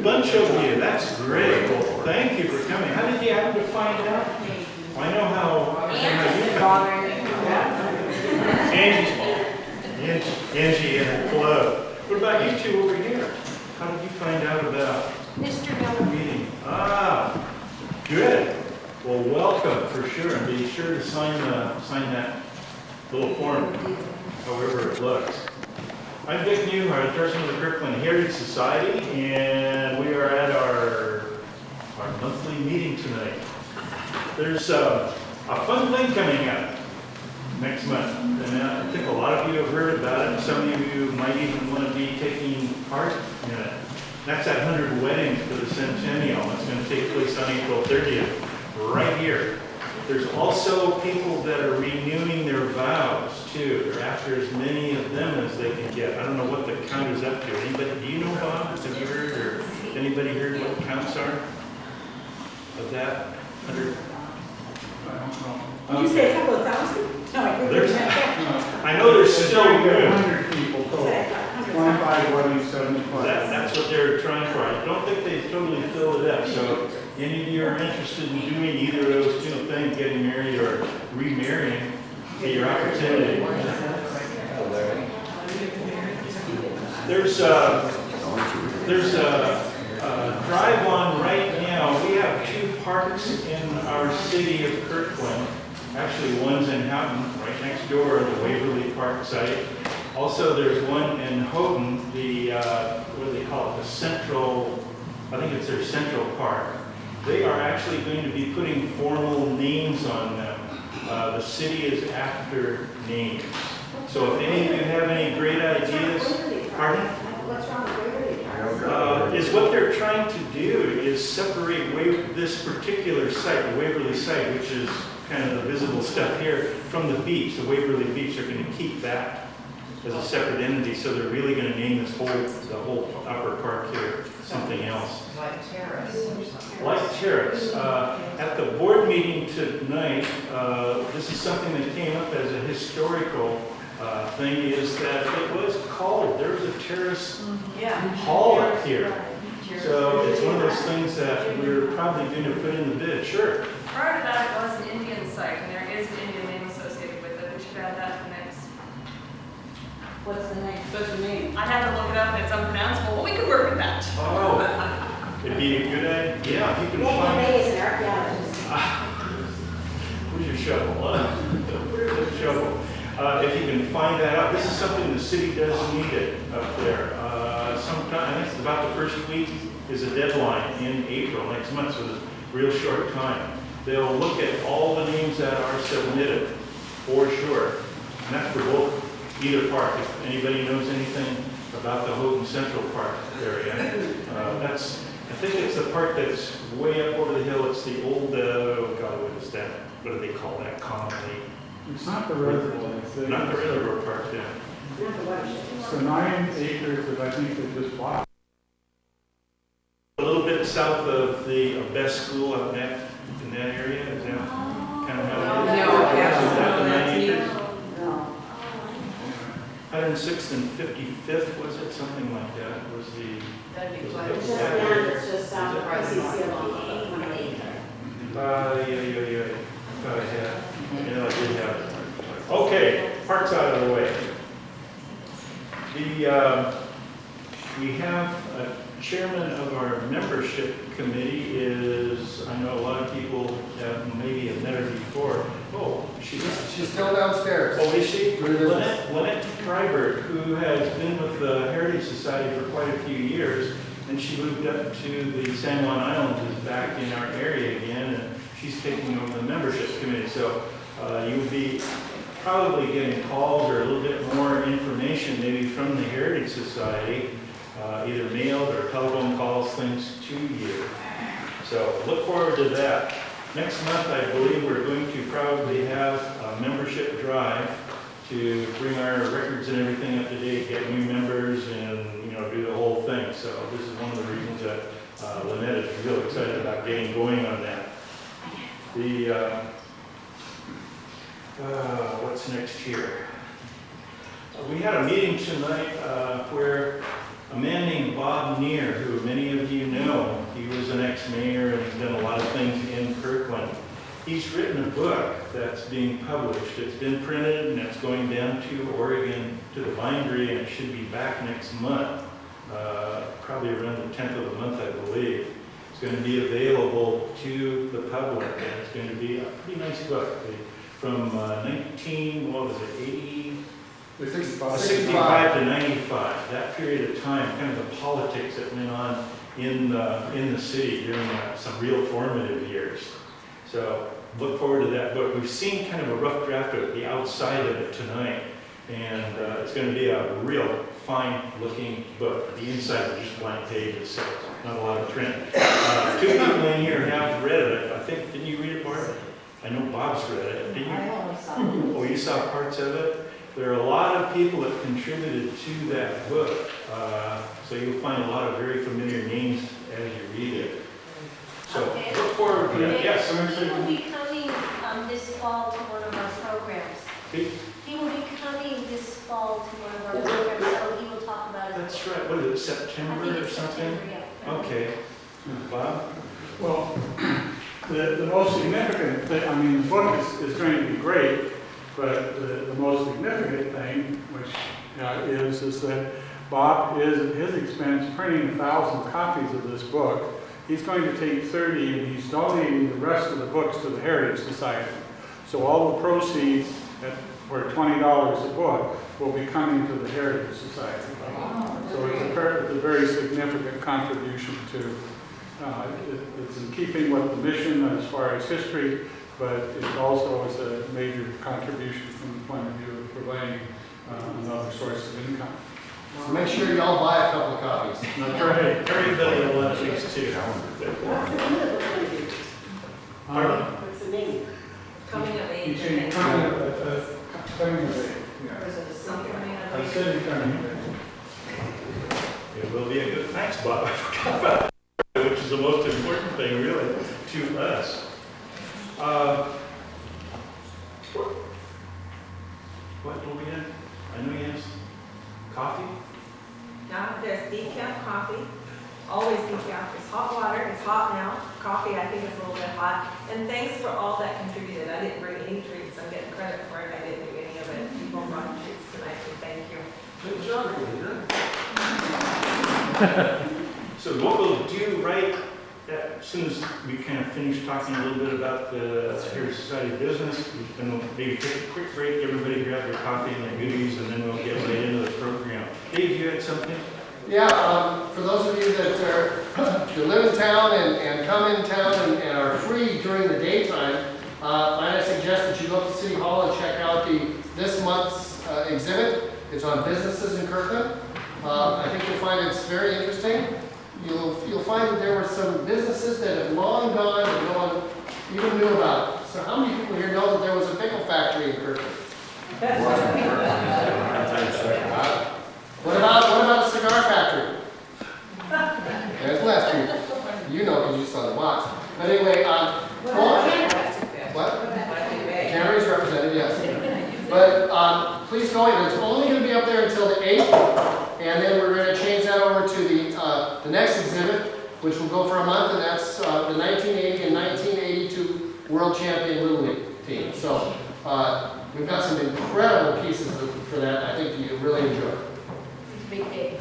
Bunch of you, that's great. Well, thank you for coming. How did you happen to find out? I know how you found Angie's fault. Angie and her club. What about you two over here? How did you find out about Mr. Miller meeting? Ah, good. Well, welcome for sure, and be sure to sign that little form, however it looks. I'm Dick Newhart, president of the Kirkwood Heritage Society, and we are at our monthly meeting tonight. There's a fun thing coming up next month, and I think a lot of you have heard about it. Some of you might even want to be taking part in it. That's at 100 Weddings for the Centennial. It's going to take place on April 30th, right here. There's also people that are renewing their vows, too. They're after as many of them as they can get. I don't know what the count is up to. Anybody, do you know, Bob? Have you heard, or anybody heard what the counts are of that? 100? I don't know. Did you say a couple of thousand? No, I know there's still good. 100 people total. 25 weddings, 75. That's what they're trying for. I don't think they totally filled it up. So if any of you are interested in doing either of those two things, getting married or remarrying, get your opportunity. There's a drive on right now. We have two parks in our city of Kirkwood. Actually, one's in Houghton, right next door, the Waverly Park site. Also, there's one in Houghton, the, what do they call it, the Central, I think it's their Central Park. They are actually going to be putting formal names on them. The city is after names. So if any of you have any great ideas, pardon? What's wrong with Waverly Park? Is what they're trying to do is separate this particular site, the Waverly site, which is kind of the visible stuff here, from the beach. The Waverly Beach, they're going to keep that as a separate entity, so they're really going to name the whole upper park here something else. Like Terrace or something. Like Terrace. At the board meeting tonight, this is something that came up as a historical thing, is that it was called, there was a terrace hall up here. So it's one of those things that we're probably going to put in the bid. Sure. Prior to that, it was an Indian site, and there is an Indian name associated with it. We should add that next. What's the name? What's the name? I had to look it up, and it's unpronounceable, but we could work with that. Oh, it'd be a good idea. Yeah, if you can Lillian find. Davis is an archaeologist. Where's your shovel? Where's the shovel? If you can find that out, this is something the city does need it up there. Sometime, I think it's about the first week is a deadline in April next month, so it's a real short time. They'll look at all the names that are submitted, for sure. And that's for both, either park. If anybody knows anything about the Houghton Central Park area, I think it's the park that's way up over the hill. It's the old, oh God, what is that? What do they call that commonly? It's not the reservoir. Not the Reservoir Park, yeah. Not the watershed. It's the 9 acres that I think they just bought. A little bit south of the best school up in that area. Is that kind of how it is? No, Is that the 9 acres? No. 106th and 55th, was it? Something like that was the. That'd be was quite it It's that just area? land, it's just south of PCC along 818. Yeah. Thought I had. Yeah, I did have it. Okay, park's out of the way. We have a chairman of our membership committee is, I know a lot of people maybe have met her before. Oh, she's still downstairs. Oh, is she? Good Lynette Freiberg, who has been with the Heritage Society for quite a few years, and she moved up to the San Juan Islands, is back in our area again, and she's taking over the membership committee. So you'll be probably getting calls or a little bit more information maybe from the Heritage Society, either mailed or telephone calls, things to you. So look forward to that. Next month, I believe we're going to probably have a membership drive to bring our records and everything up to date, get new members, and do the whole thing. So this is one of the reasons that Lynette is real excited about getting going on that. What's next here? We had a meeting tonight where a man named Bob Neer, who many of you know, ex-mayor, and he's done a lot of things in Kirkland. He's written a book that's being published. It's been printed, and it's going down to Oregon to the bindery, and it should be back next month, probably around the 10th of the month, I believe. It's going to be available to the public, and it's going to be a pretty nice book. From 65 to 95, that period of time, kind of the politics that went on in the city during some real formative years. So look forward to that book. We've seen kind of a rough draft of the outside of it tonight, and it's going to be a real fine-looking book. The inside is just blank pages, so not a lot of print. Two people in here have read it. I think, didn't you read it, Barb? I know Bob's read it. Didn't you? I only saw it. Oh, you saw parts of it? There are a lot of people that contributed to that book, so you'll find a lot of very familiar names as you read it. So Okay. look forward to that. Yes, He will be coming this fall to one of our programs. He will be coming this fall to one of our programs, so he will talk about it. that's right. What is it, I September think or it's something? September, yeah. Okay. Bob? Well, the most significant thing, I mean, the book is going to be great, but the most significant thing, which is that Bob is at his expense printing 1,000 copies of this book. He's going to take 30 and he's donating the rest of the books to the Heritage Society. So all the proceeds for $20 a book will be coming to the Heritage Society. So it's a very significant contribution to, it's in keeping with the mission as far as history, but it also is a major contribution from the point of view of providing another source of income. So make sure y'all buy a couple of copies. That's right. Everybody will let these too. Pardon? What's the name? Coming of age. He's I think. coming of age, Or is it a Something something? coming of I age. said he's coming of age. It will be a good, thanks, Bob. I forgot about that, which is the most important thing, really, to us. What will we have? I know you have coffee. Now there's decaf coffee, always decaf. It's hot water, it's hot now. Coffee, I think is a little bit hot. And thanks for all that contributed. I didn't bring any treats. I'm getting credit for it. I didn't do any of it. People brought treats tonight, so thank you. Good job, Edith. So what we'll do right as soon as we kind of finish talking a little bit about the Heritage Society business, then we'll maybe take a quick break, everybody grab their coffee and their goodies, and then we'll get right into the program. Dave, you had something? Yeah, for those of you that live in town and come in town and are free during the daytime, might I suggest that you go to City Hall and check out this month's exhibit. It's on businesses in Kirkland. I think you'll find it's very interesting. You'll find that there were some businesses that have long gone and no one even knew about. So how many people here know that there was a pickle factory in Kirkland? What about a cigar factory? There's less people. You know because you saw the box. But anyway, what? Cannery's represented, yes. But please go in. It's only going to be up there until the 8th. And then we're going to change that over to the next exhibit, which will go for a month, and that's the 1980 and 1982 World Champion Little League team. So we've got some incredible pieces for that. I think you'll really enjoy. Big day.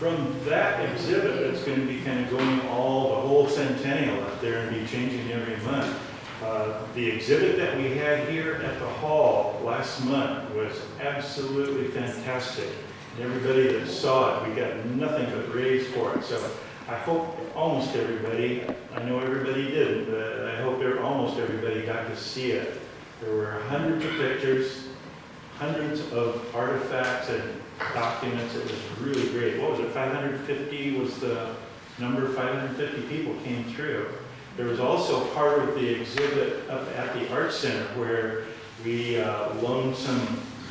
From that exhibit, it's going to be kind of going the whole centennial up there and be changing every month. The exhibit that we had here at the hall last month was absolutely fantastic. Everybody that saw it, we got nothing but praise for it. So I hope almost everybody, I know everybody didn't, but I hope almost everybody got to see it. There were hundreds of pictures, hundreds of artifacts and documents. It was really great. What was it, 550 was the number? 550 people came through. There was also part of the exhibit up at the Art Center where we loaned some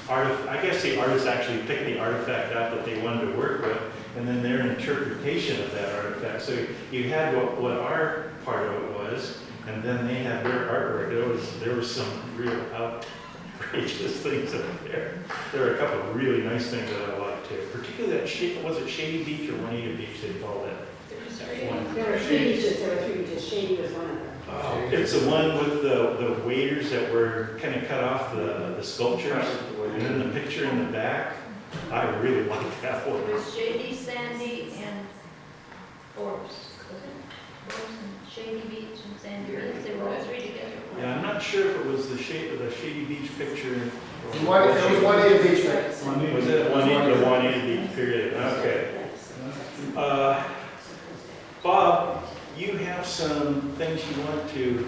I guess the artists actually picked the artifact out that they wanted to work with, and then their interpretation of that artifact. So you had what our part of it was, and then they had their artwork. There was some real outrageous things up there. There were a couple of really nice things that I liked too, particularly that was it Shady Beach or Juanita Beach they called it. There were three beaches, Shady was one of them. It's the one with the waiters that were kind of cut off the sculptures, and then the picture in the back. I really like that one. It was Shady, Sandy, and Forbes, was it? Forbes and Shady Beach and Sandy Beach, they were all three together. Yeah, I'm not sure if it was the Shady Beach picture. It was Juanita Beach, right? Was it the Juanita Beach period? Okay. Bob, you have some things you want to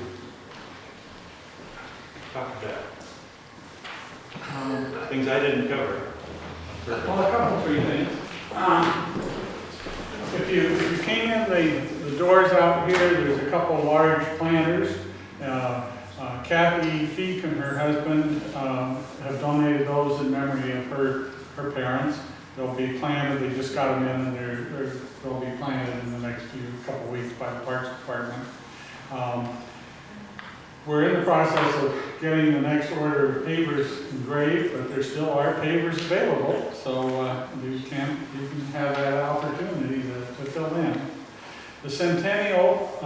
talk about. Things I didn't cover. Well, a couple, three things. If you came in the doors out here, there's a couple large planters. Kathy Feek and her husband have donated those in memory of her parents. They'll be planted, they just got them in, and they'll be planted in the next couple weeks by the Parks Department. We're in the process of getting the next order of pavers engraved, but there still are pavers available, so you can have that opportunity to fill in. The Centennial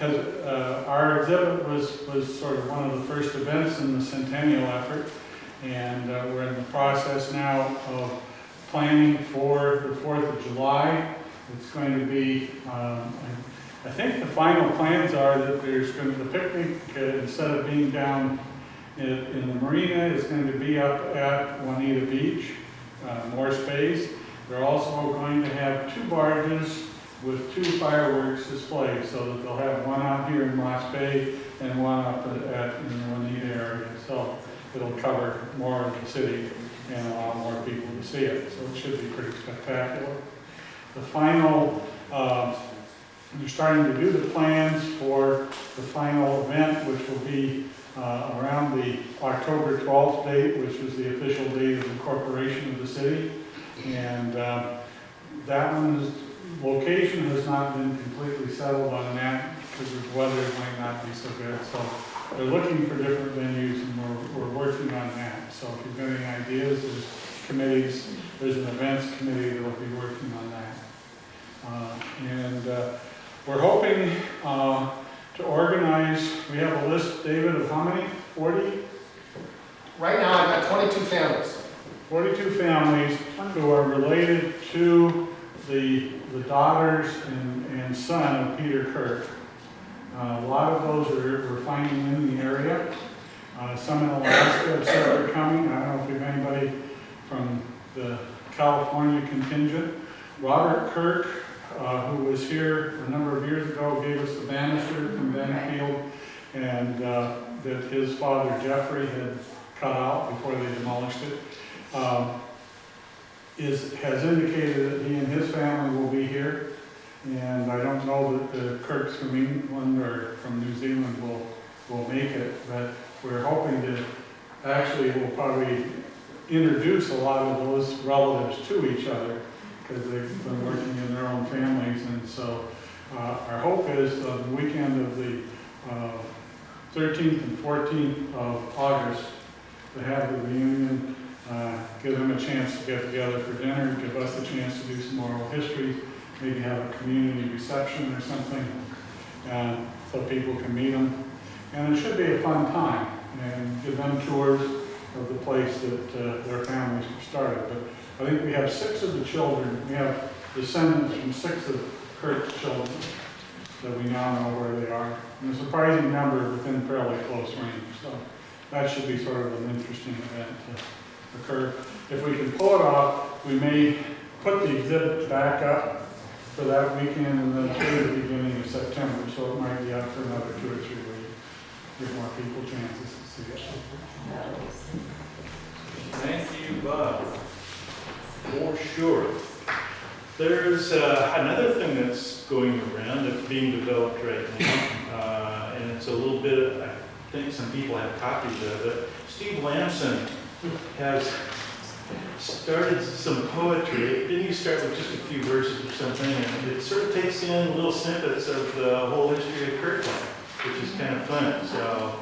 our exhibit was sort of one of the first events in the Centennial effort, and we're in the process now of planning for the 4th of July. It's going to be, I think the final plans are that there's going to, the picnic, instead of being down in the marina, is going to be up at Juanita Beach, more space. They're also going to have 2 barges with 2 fireworks displays, so that they'll have one out here in Moss Bay and one up in the Juanita area. So it'll cover more of the city and allow more people to see it. So it should be pretty spectacular. The final, we're starting to do the plans for the final event, which will be around the October 12th date, which is the official date of incorporation of the city. And that one's location has not been completely settled on that because the weather might not be so good. So they're looking for different venues, and we're working on that. So if you've got any ideas, there's committees, there's an events committee that will be working on that. We're hoping to organize, we have a list, David, of how many? 40? Right now, I've got 22 families. 42 families who are related to the daughters and son of Peter Kirk. A lot of those we're finding in the area. Some in Alaska have said they're coming. I don't know if we have anybody from the California contingent. Robert Kirk, who was here a number of years ago, gave us the banister from Benfield, and that his father Jeffrey had cut out before they demolished it. Has indicated that he and his family will be here, and I don't know that the Kirks from England or from New Zealand will make it, but we're hoping to actually will probably introduce a lot of those relatives to each other because they've been working in their own families, and so our hope is the weekend of the 13th and 14th of August to have the reunion. Give them a chance to get together for dinner, give us a chance to do some oral history, maybe have a community reception or something, so people can meet them. And it should be a fun time, and give them tours of the place that their families started. But I think we have 6 of the children, we have descendants from 6 of Kirk's children that we now know where they are. And a surprising number within fairly close range, so that should be sort of an interesting event to occur. If we can pull it off, we may put the exhibit back up for that weekend and then through the beginning of September, so it might be up for another 2 or 3 weeks. Give more people chances to see it. Thank you, Bob. For sure. There's another thing that's going around that's being developed right now, and it's a little bit, I think some people have copies of it. Steve Lamson has started some poetry. Didn't you start with just a few verses or something? And it sort of takes in little snippets of the whole history of Kirkwood, which is kind of fun. So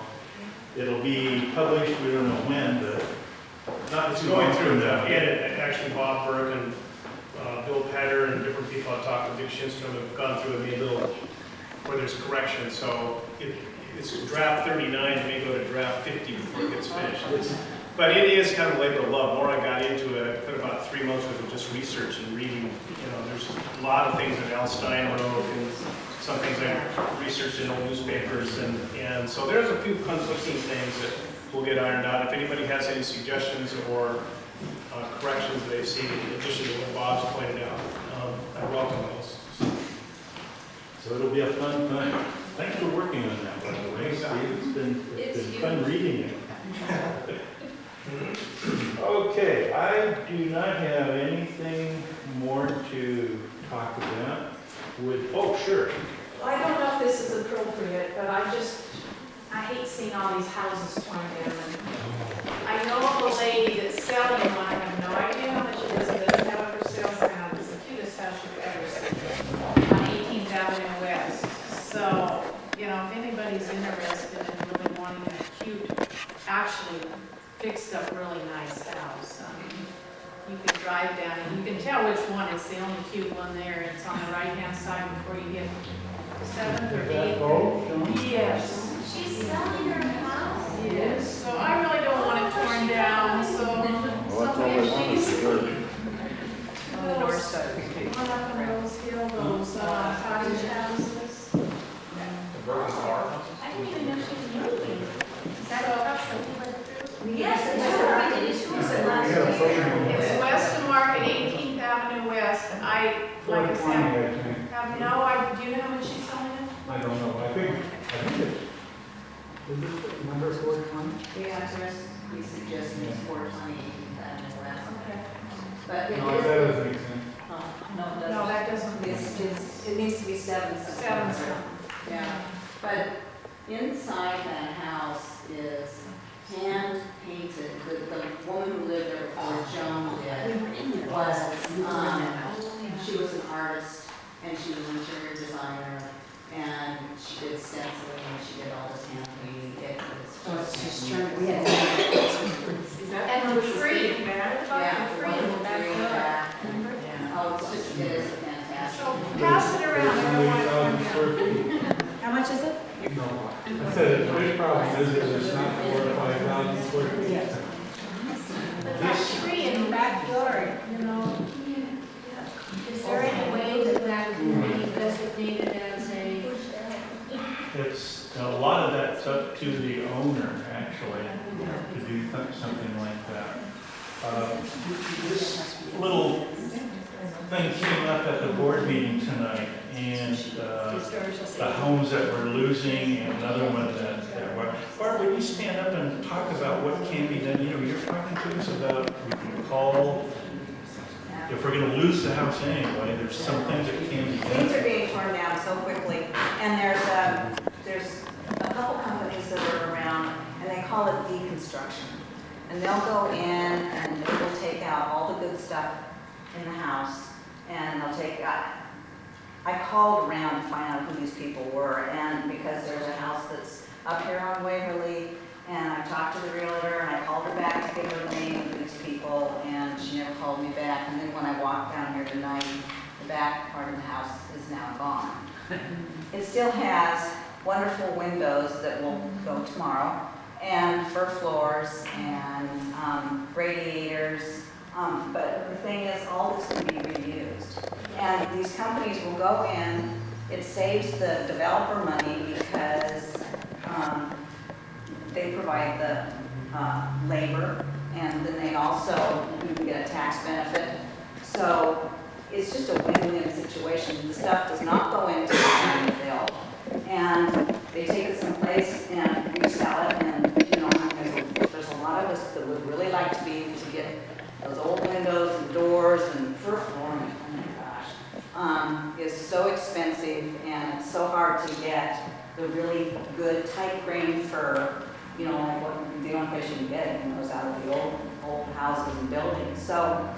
it'll be published, we don't know when, but not too long from now. Actually, Bob Burke and Bill Petter and different people I've talked with, Dick Shinstrom have gone through and made little, where there's corrections. So if it's draft 39, it may go to draft 50 before it gets finished. But it is kind of labor of love. The more I got into it, I put about 3 months worth of just research and reading. There's a lot of things that Al Stein wrote, and some things I researched in old newspapers, and so there's a few conflicting things that we'll get ironed out. If anybody has any suggestions or corrections that they've seen, in addition to what Bob's pointed out, I welcome those. So it'll be a fun thing. Thanks for working on that, by the way. It's been fun reading it. Okay, I do not have anything more to talk about. Oh, sure. Well, I don't know if this is appropriate, but I hate seeing all these houses torn down. I know of a lady that's selling one, I have no idea how much it is, but it doesn't have it for sale around. It's the cutest house you've ever seen on 18th Avenue West. So, if anybody's interested in really wanting a cute, actually fixed up really nice house, you can drive down and you can tell which one. It's the only cute one there. It's on the right-hand side before you get 7th or 8th. Yes. She's selling her house? Yes. So I really don't want it torn down, so somebody actually on the north side. One up in Rose Hill, those cottage houses. I didn't even know she was moving. Is that a house that we went through? Yes, It's West of Market, 18th Avenue West, and like I said, have no idea. Do you know how much she's selling it? I don't know, I think it's, is this number 420? The address we suggested is 420 Avenue West. Okay. But it No, that is, doesn't make sense. No, that doesn't. it needs to be 7 something. 7 something. Yeah, but inside that house is hand painted. The woman who lived there before Joan did was, she was an artist and she was an interior designer and she did stenciling and she did all this hand painting. It's just turned, we had And for free, man. yeah, For free in the backyard. oh, it's just, it is fantastic. So pass it around. I don't want it torn down. How much is it? No, I said, there's probably it's not 4,000 or 5,000 square feet. But that tree in the backyard, Is there any way that can be designated as a? It's, a lot of that's up to the owner, actually, to do something like that. This little thing came up at the board meeting tonight, and the homes that we're losing, and another one that were. Barb, would you stand up and talk about what can be done? You're talking to us about, we can call, if we're gonna lose the house anyway, there's some things that can be Things done. are being torn down so quickly, and there's a couple companies that are around, and they call it deconstruction. And they'll go in and they will take out all the good stuff in the house, and they'll take out. I called around to find out who these people were, and because there's a house that's up here on Waverly, and I talked to the realtor, and I called her back to give her the name of these people, and she never called me back. And then when I walked down here tonight, the back part of the house is now gone. It still has wonderful windows that will go tomorrow, and fir floors, and radiators, but the thing is, all this can be reused. And these companies will go in, it saves the developer money because they provide the labor, and then they also get a tax benefit. So it's just a win-win situation. The stuff does not go into the landfill, and they take it someplace and resell it. And there's a lot of us that would really like to be able to get those old windows and doors and fir flooring. Oh my gosh, is so expensive, and it's so hard to get the really good tight grain fir. Like what the only place you can get it is out of the old houses and buildings. So,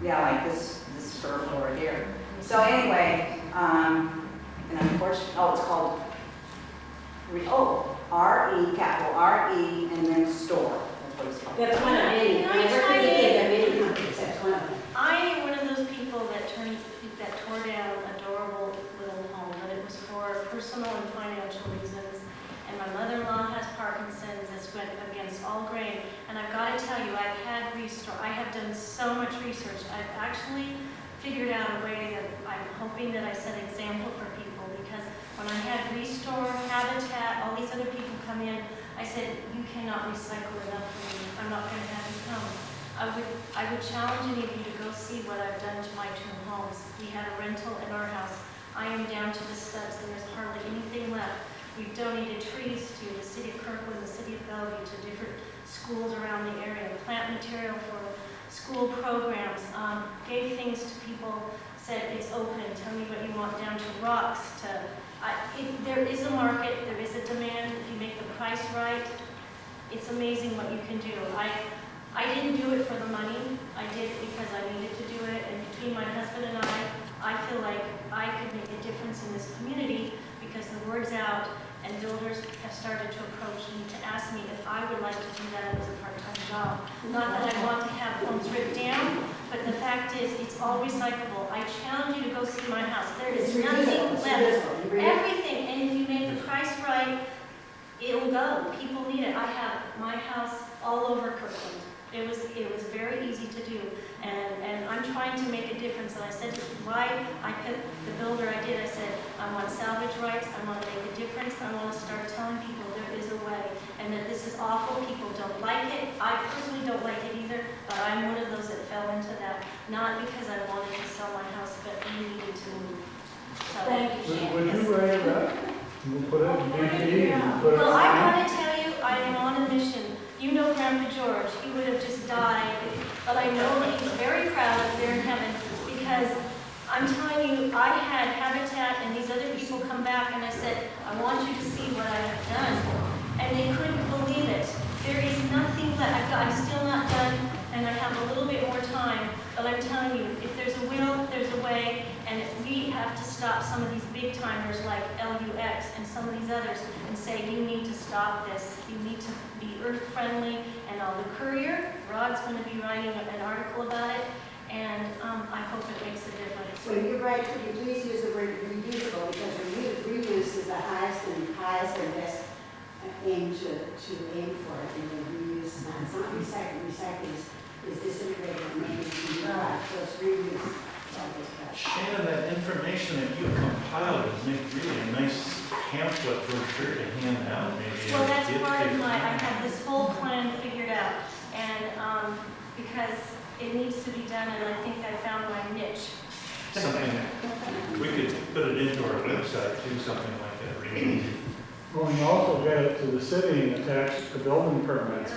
yeah, like this fir floor here. So anyway, and unfortunately, it's called R-E, capital R-E, and then store. That's what it's called. That's one of many. Can I tell you? That's one of them. I done so much research. I've actually figured out a way that I'm hoping that I set an example for people, because when I had Restore, Habitat, all these other people come in, I said, you cannot recycle enough for me. I'm not going to have you come. I would challenge any of you to go see what I've done to my 2 homes. We had a rental in our house. I am down to the studs. There is hardly anything left. We've donated trees to the city of Kirkwood, the city of Bellevue, to different schools around the area, plant material for school programs, gave things to people, said it's open, tell me what you want, down to rocks, there is a market, there is a demand. If you make the price right, it's amazing what you can do. I didn't do it for the money. I did it because I needed to do it. And between my husband and I feel like I could make a difference in this community, because the word's out and builders have started to approach me to ask me if I would like to do that as a part-time job. Not that I want to have homes ripped down, but the fact is, it's all recyclable. I challenge you to go see my house. There is nothing left. Everything. And if you make the price right, it'll go. People need it. I have my house all over Kirkland. It was very easy to do, and I'm trying to make a difference. And I said, why I picked the builder I did, I said, I want salvage rights, I want to make a difference, I want to start telling people there is a way, and that this is awful, people don't like it. I personally don't like it either, but I'm one of those that fell into that, not because I wanted to sell my house, but we needed to move. So, Thank you, Shannon. Would you write it up? We'll put it in DP and put it well, I on. want to tell you, I am on a mission. You know Grandpa George, he would have just died, but I know that he's very proud up there in heaven, because I'm telling you, I had Habitat and these other people come back, and I said, I want you to see what I have done. And they couldn't believe it. There is nothing left. I'm still not done, and I have a little bit more time, but I'm telling you, if there's a will, there's a way, and we have to stop some of these big timers like LUX and some of these others and say, you need to stop this. You need to be earth friendly, and the Courier, Rod's going to be writing an article about it, and I hope it makes a difference. So you're right, could you please use the word reusable, because reuse is the highest and best aim to aim for it, and then reuse, it's not recycling. Recycling is disintegrating and making it new product, so it's reuse. Shannon, that information that you compiled would make really a nice pamphlet brochure to hand out, maybe. Well, that's part of I have this whole plan figured out, and because it needs to be done, and I think I found my niche. Something, we could put it into our website too, something like that. Really. Well, you also get it to the city and attach the building permits.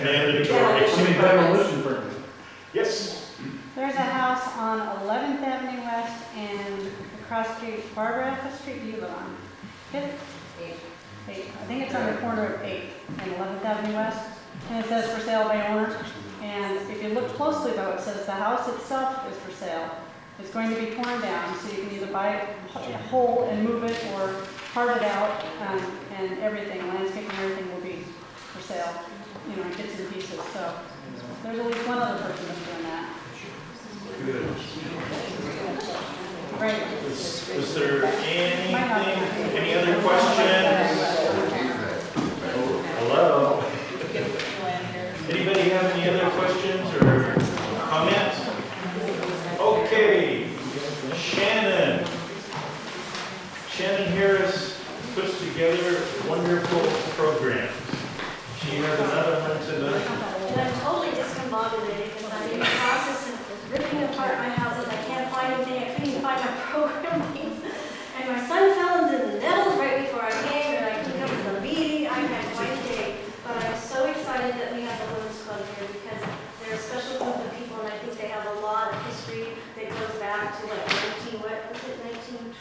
Mandatory. Demolition permit. Yes. There's a house on 11th Avenue West and across the street, Barbara Apple Street, you live on? 5th? 8th. I think it's on the corner of 8th and 11th Avenue West. And it says for sale by owner. And if you look closely though, it says the house itself is for sale. It's going to be torn down, so you can either buy it whole and move it or carve it out, and everything, landscape and everything will be for sale, you know, in bits and pieces. So there's at least one other person that's doing that. Good. Right. Was there anything, any other questions? Hello? Anybody have any other questions or comments? Okay, Shannon Harris puts together wonderful programs. She has another one tonight. And I'm totally discombobulated because I'm in the process of ripping apart my houses. I can't find anything. I couldn't even find my program things. And my son fell into the nettles right before I came, and I couldn't come to the meeting. I had quite a day. But I'm so excited that we have the Women's Club here, because they're a special group of people, and I think they have a lot of history that goes back to like 1920?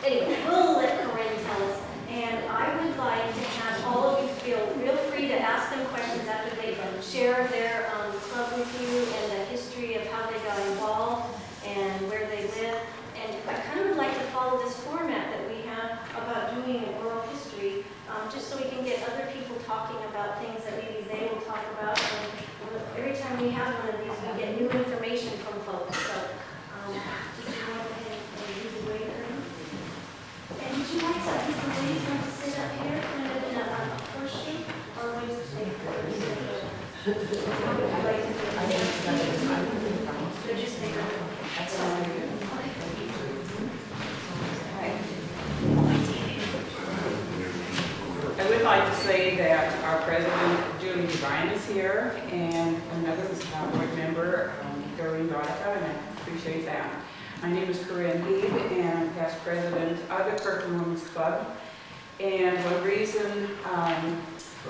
Anyway, we'll let Corinne tell us. And I would like to have all of you feel real free to ask them questions after they share their club with you and the history of how they got involved and where they live. And I kind of would like to follow this format that we have about doing oral history, just so we can get other people talking about things that maybe they will talk about. And every time we have one of these, we get new information from folks. So just go ahead and do the waiter. And would you like to, these ladies want to sit up here kind of in a horseshoe, or would you stay? I would like to say that our president, Julie Devine, is here, and another board member, Doreen Dodika, and I appreciate that. My name is Corinne Beebe, and I'm past president of the Kirkwood Women's Club. And one reason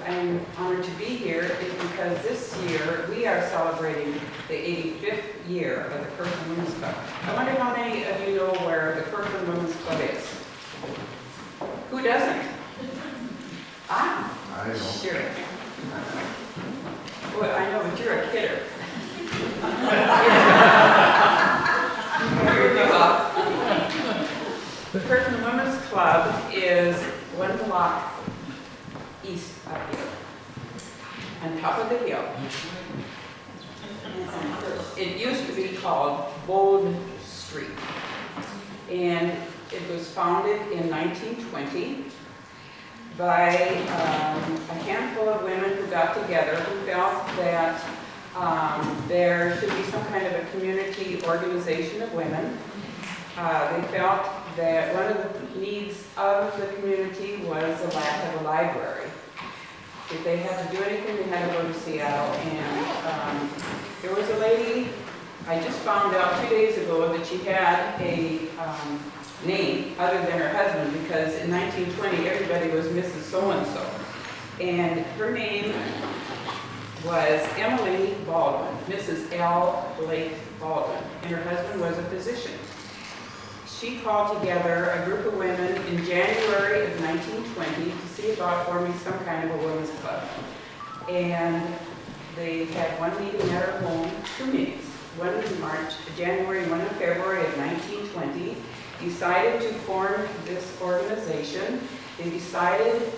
I'm honored to be here is because this year we are celebrating the 85th year of the Kirkwood Women's Club. I wonder how many of you know where the Kirkwood Women's Club is? Who doesn't? Ah, I know. sure. Well, I know, but you're a kidder. The Kirkwood Women's Club is 1 block east of here, on top of the hill. It used to be called Bold Street, and it was founded in 1920 by a handful of women who got together who felt that there should be some kind of a community organization of women. They felt that one of the needs of the community was the lack of a library. If they had to do anything, they had to go to Seattle. And there was a lady, I just found out 2 days ago that she had a name other than her husband, because in 1920 everybody was Mrs. So-and-so. And her name was Emily Baldwin, Mrs. L. Blake Baldwin, and her husband was a physician. She called together a group of women in January of 1920 to see about forming some kind of a women's club. And they had one meeting at her home, 2 meetings, one in January, one in February of 1920. Decided to form this organization. They decided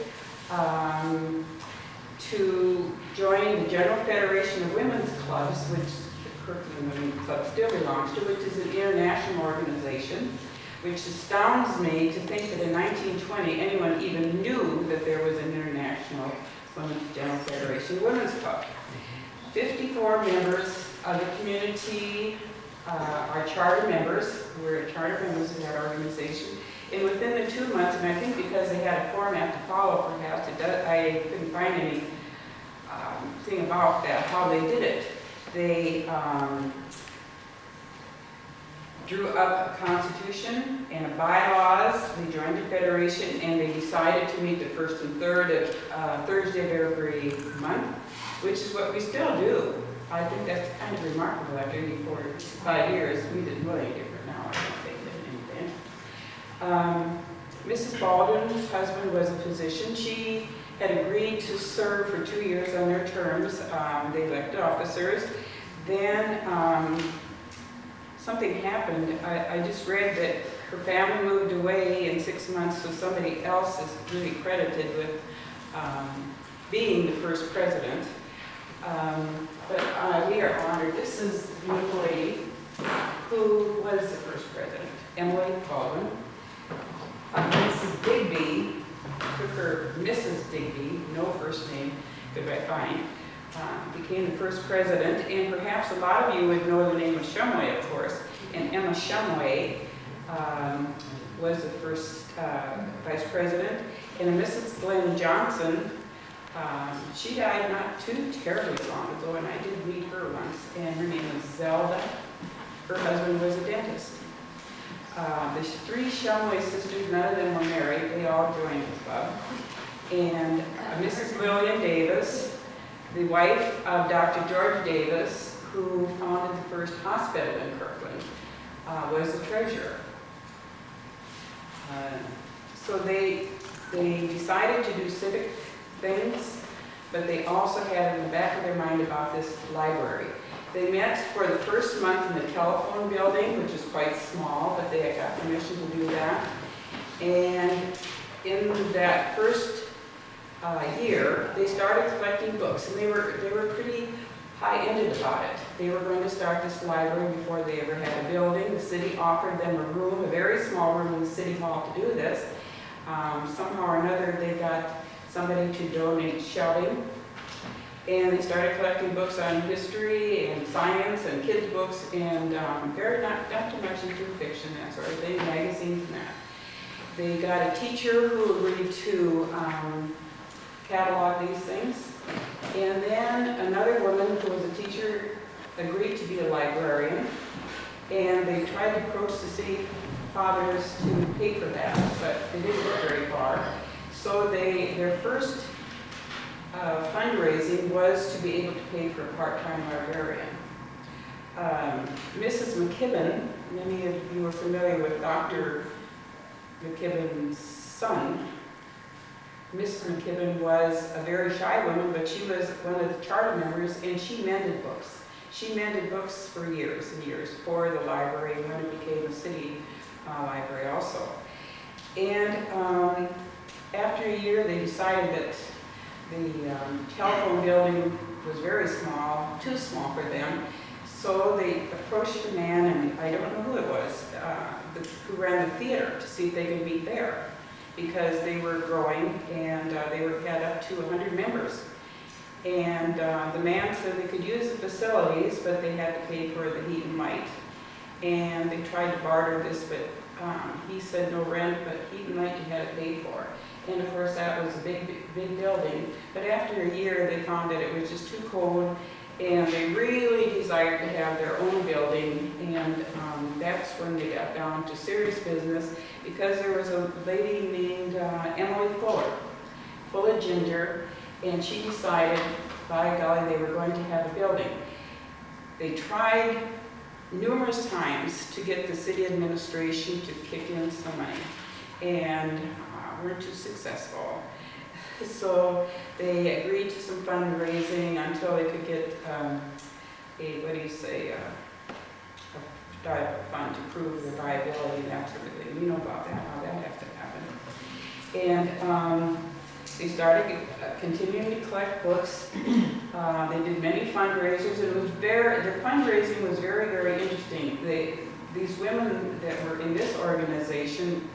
to join the General Federation of Women's Clubs, which the Kirkwood Women's Club still belongs to, which is an international organization, which astounds me to think that in 1920 anyone even knew that there was an international Women's General Federation Women's Club. 54 members of the community are charter members. We're charter members of that organization. And within the 2 months, and I think because they had a format to follow, perhaps, I couldn't find any thing about that, how they did it. They drew up a constitution and a bylaws. They joined the federation, and they decided to meet the first and third of Thursday of every month, which is what we still do. I think that's kind of remarkable. After 85 years, we didn't do any different now. I don't think that anything. Mrs. Baldwin's husband was a physician. She had agreed to serve for 2 years on their terms. They elected officers. Then something happened. I just read that her family moved away in 6 months, so somebody else is really credited with being the first president. But we are honored. This is the beautiful lady who was the first president, Emily Baldwin. Mrs. Digby, took her Mrs. Digby, no first name could I find, became the first president. And perhaps a lot of you would know the name of Shumway, of course. And Emma Shumway was the first vice president. And Mrs. Glenn Johnson, she died not too terribly long ago, and I did meet her once, and her name was Zelda. Her husband was a dentist. The 3 Shumway sisters, none of them were married, they all joined the club. And Mrs. Lillian Davis, the wife of Dr. George Davis, who founded the first hospital in Kirkwood, was the treasurer. So they decided to do civic things, but they also had in the back of their mind about this library. They met for the first month in the telephone building, which is quite small, but they had got permission to do that. And in that first year, they started collecting books, and they were pretty high-ended about it. They were going to start this library before they ever had a building. The city offered them a room, a very small room in the city hall to do this. Somehow or another, they got somebody to donate shelving. And they started collecting books on history and science and kids' books, and they're not too much into fiction, that sort of thing, magazines and that. They got a teacher who agreed to catalog these things. And then another woman who was a teacher agreed to be a librarian. And they tried to approach the city fathers to pay for that, but they didn't go very far. So their first fundraising was to be able to pay for a part-time librarian. Mrs. Mckibben, many of you are familiar with Dr. Mckibben's son. Mrs. Mckibben was a very shy woman, but she was one of the charter members, and she mended books. She mended books for years and years for the library when it became a city library also. And after a year, they decided that the telephone building was very small, too small for them. So they approached a man, and I don't know who it was, who ran the theater, to see if they could meet there, because they were growing and they had up to 100 members. And the man said they could use the facilities, but they had to pay for the heat and light. And they tried to barter this, but he said no rent, but heat and light you had to pay for. And of course that was a big building. But after a year they found that it was just too cold, and they really desired to have their own building. And that's when they got down to serious business, because there was a lady named Emily Fuller, full of ginger, and she decided, by golly, they were going to have a building. They tried numerous times to get the city administration to kick in some money, and weren't too successful. So they agreed to some fundraising until they could get a fund to prove their viability and that sort of thing. You know about that, how that has to happen. And they started continuing to collect books. They did many fundraisers, and their fundraising was very, very interesting. These women that were in this organization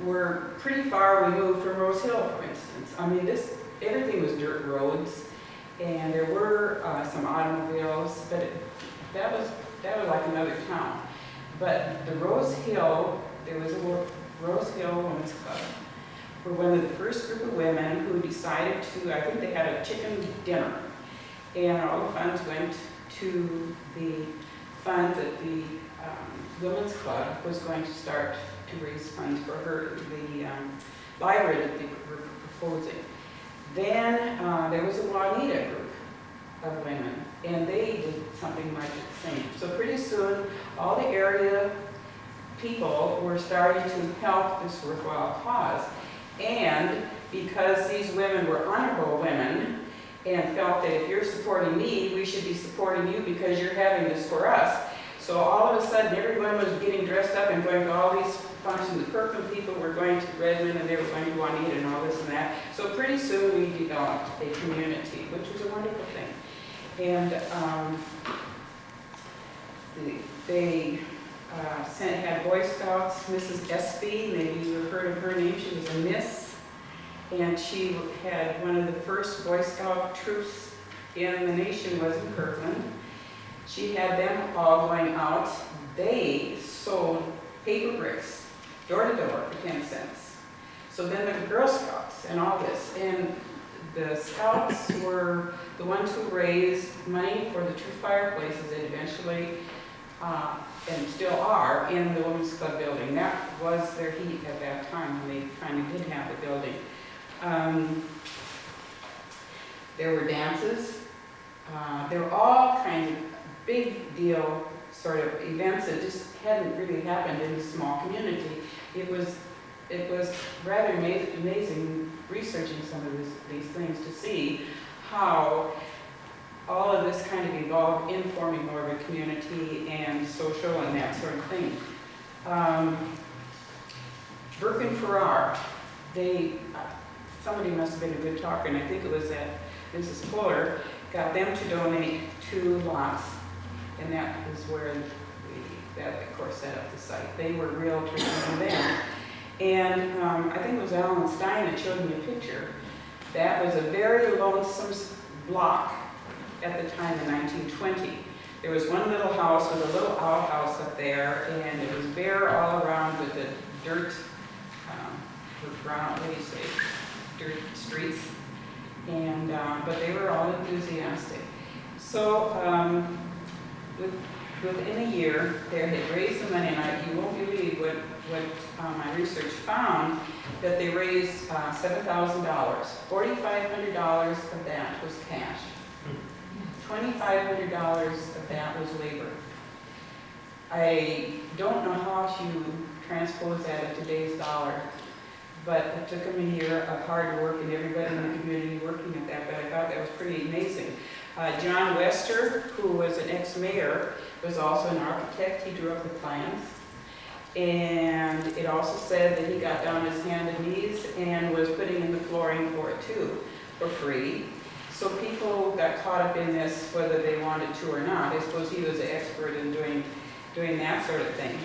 were pretty far removed from Rose Hill, for instance. I mean, everything was dirt roads, and there were some automobiles, but that was like another town. But the Rose Hill, there was a Rose Hill Women's Club, were one of the first group of women who decided to, I think they had a chicken dinner, and all the funds went to the fund that the Women's Club was going to start to raise funds for the library that they were proposing. Then there was a Juanita group of women, and they did something like the same. So pretty soon, all the area people were starting to help this worthwhile cause. And because these women were honorable women and felt that if you're supporting me, we should be supporting you because you're having this for us. So all of a sudden, everyone was getting dressed up and going to all these functions. The Kirkwood people were going to Redmond, and they were going to Juanita and all this and that. So pretty soon we developed a community, which was a wonderful thing. And they had Boy Scouts, Mrs. Espy, maybe you've heard of her name. She was a miss, and she had one of the first Boy Scout troops in the nation was in Kirkland. She had them all going out. They sold paper bricks, door to door, for 10 cents. So then the Girl Scouts and all this, and the Scouts were the ones who raised money for the two fireplaces that eventually and still are in the Women's Club building. That was their heat at that time when they finally did have the building. There were dances. There were all kinds of big deal sort of events that just hadn't really happened in a small community. It was rather amazing researching some of these things to see how all of this kind of evolved in forming more of a community and social and that sort of thing. Burke and Farrar, somebody must have been a good talker, and I think it was that Mrs. Fuller got them to donate 2 lots, and that is where that of course set up the site. They were realtors then. And I think it was Alan Stein that showed me a picture. That was a very lonesome block at the time in 1920. There was one little house with a little outhouse up there, and it was bare all around with the dirt, ground, what do you say, dirt streets. And, but they were all enthusiastic. So within a year, they had raised the money, and you won't believe what my research found, that they raised $7,000. $4,500 of that was cash. $2,500 of that was labor. I don't know how to transpose that in today's dollar, but it took them a year of hard work and everybody in the community working at that, but I thought that was pretty amazing. John Wester, who was an ex-mayor, was also an architect. He drew up the plans. And it also said that he got down his hands and knees and was putting in the flooring for it too, for free. So people got caught up in this whether they wanted to or not. I suppose he was an expert in doing that sort of thing.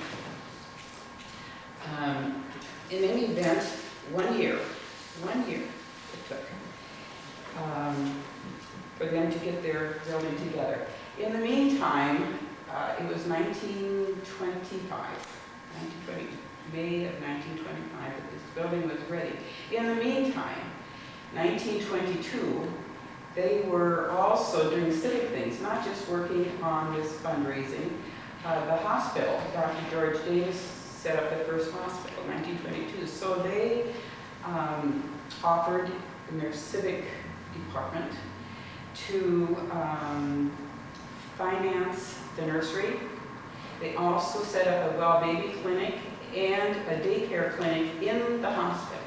In any event, 1 year it took for them to get their building together. In the meantime, it was 1925. May of 1925, that this building was ready. In the meantime, 1922, they were also doing civic things, not just working on this fundraising. The hospital, Dr. George Davis set up the first hospital in 1922. So they offered in their civic department to finance the nursery. They also set up a well baby clinic and a daycare clinic in the hospital,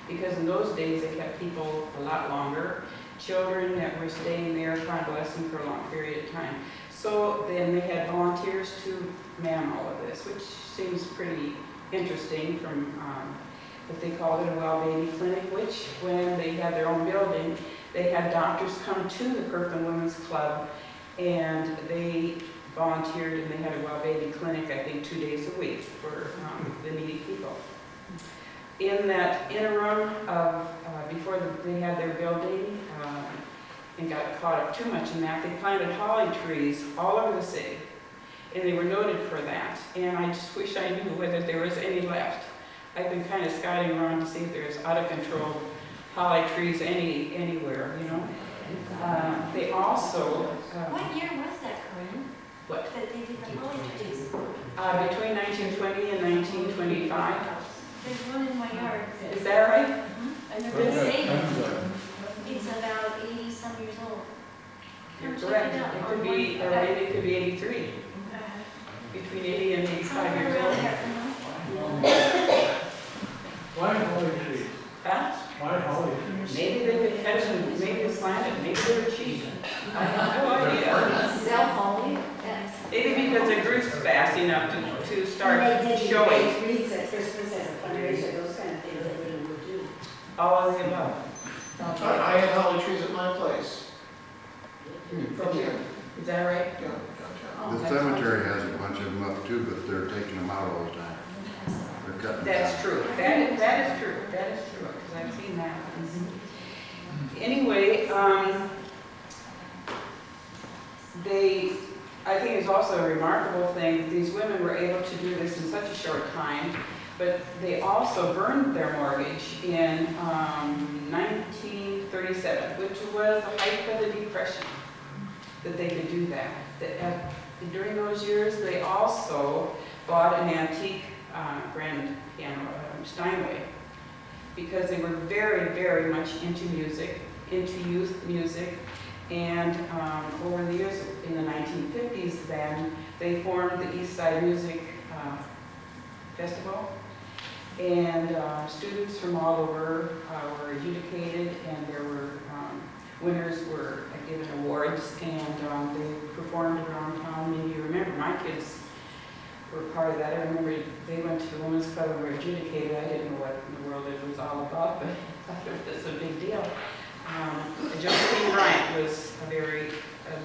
because in those days they kept people a lot longer, children that were staying there convalescing for a long period of time. So then they had volunteers to man all of this, which seems pretty interesting from what they called it a well baby clinic, which when they had their own building, they had doctors come to the Kirkland Women's Club and they volunteered, and they had a well baby clinic, I think 2 days a week for the needy people. In that interim of, before they had their building and got caught up too much in that, they planted holly trees all over the city, and they were noted for that. And I just wish I knew whether there was any left. I've been kind of scouting around to see if there's out of control holly trees anywhere, you know. They also... What year was that, Corinne? What? That they did the holly trees? Between 1920 and 1925. There's one in my yard. Is that right? And they're really safe. It's about 80-some years old. You're Come check correct. it out. It could be, or maybe it could be 83. Between 80 and 85 years old. Why holly trees? Huh? Why holly trees? Maybe they could catch them, maybe it's planted, maybe they were cheap. I have no idea. Sell holly? Maybe because it grew fast enough to start showing. They wreaths at Christmas as a fundraiser, those kind of things that they would do. All of the above. I had holly trees at my place. From there. Is that right? Yeah, gotcha. The cemetery has a bunch of them up too, but they're taking them out all the time. They're cutting them That's down. true. That is true. That is true, because I've seen that. Anyway, I think it's also a remarkable thing that these women were able to do this in such a short time, but they also burned their mortgage in 1937, which was the height of the Depression, that they could do that. During those years, they also bought an antique grand piano, Steinway, because they were very, very much into music, into youth music. And over the years, in the 1950s then, they formed the East Side Music Festival. And students from all over were adjudicated, and there were winners were given awards, and they performed around town. And you remember, my kids were part of that. I remember they went to the Women's Club and were adjudicated. I didn't know what in the world it was all about, but I thought it was a big deal. Josephine Bryant was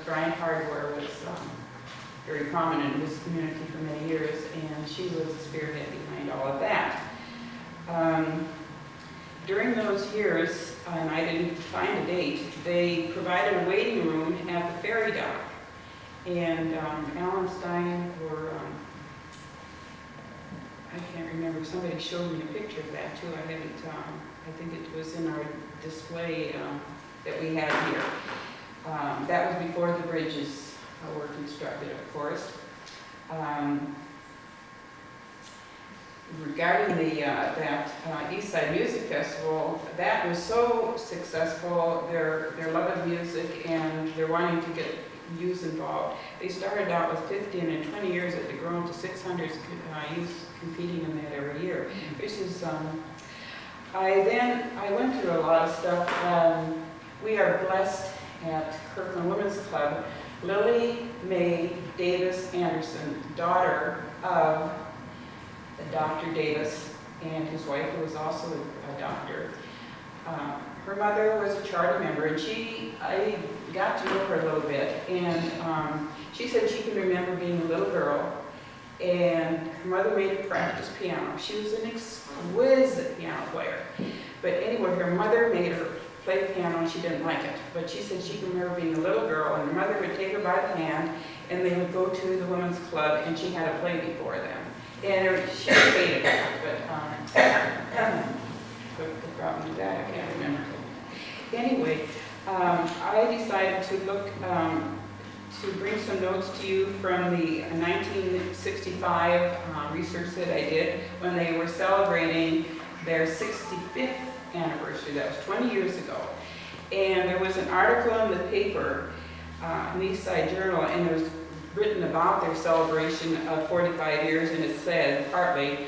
Bryant Hardware was very prominent in this community for many years, and she was the spearhead behind all of that. During those years, and I didn't find a date, they provided a waiting room at the ferry dock. And Alan Stein, or I can't remember, somebody showed me a picture of that too. I haven't, I think it was in our display that we had here. That was before the bridges were constructed, of course. Regarding that East Side Music Festival, that was so successful. They're loving music and they're wanting to get youth involved. They started out with 50, and in 20 years it had grown to 600 youth competing in that every year. Which is, I went through a lot of stuff. We are blessed at Kirkland Women's Club. Lily Mae Davis Anderson, daughter of Dr. Davis and his wife, who was also a doctor. Her mother was a charter member, and I got to know her a little bit, and she said she can remember being a little girl, and her mother made her practice piano. She was an exquisite piano player, but anyway, her mother made her play piano, and she didn't like it, but she said she can remember being a little girl, and her mother would take her by the hand, and they would go to the women's club, and she had to play before them. And she hated it, but the problem with that, I can't remember. Anyway, I decided to look, to bring some notes to you from the 1965 research that I did when they were celebrating their 65th anniversary. That was 20 years ago. And there was an article in the paper, in the East Side Journal, and there was written about their celebration of 45 years, and it said, partly,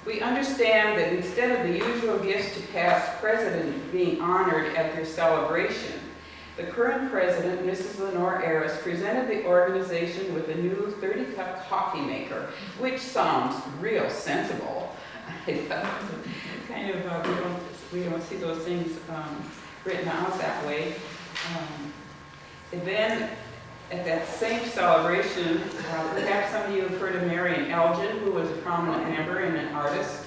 we understand that instead of the usual gifts to past presidents being honored at their celebration, the current president, Mrs. Lenore Ayres, presented the organization with a new 30-cup coffee maker, which sounds real sensible. Kind of, we don't see those things written out that way. And then, at that same celebration, perhaps some of you have heard of Marion Elgin, who was a prominent member and an artist,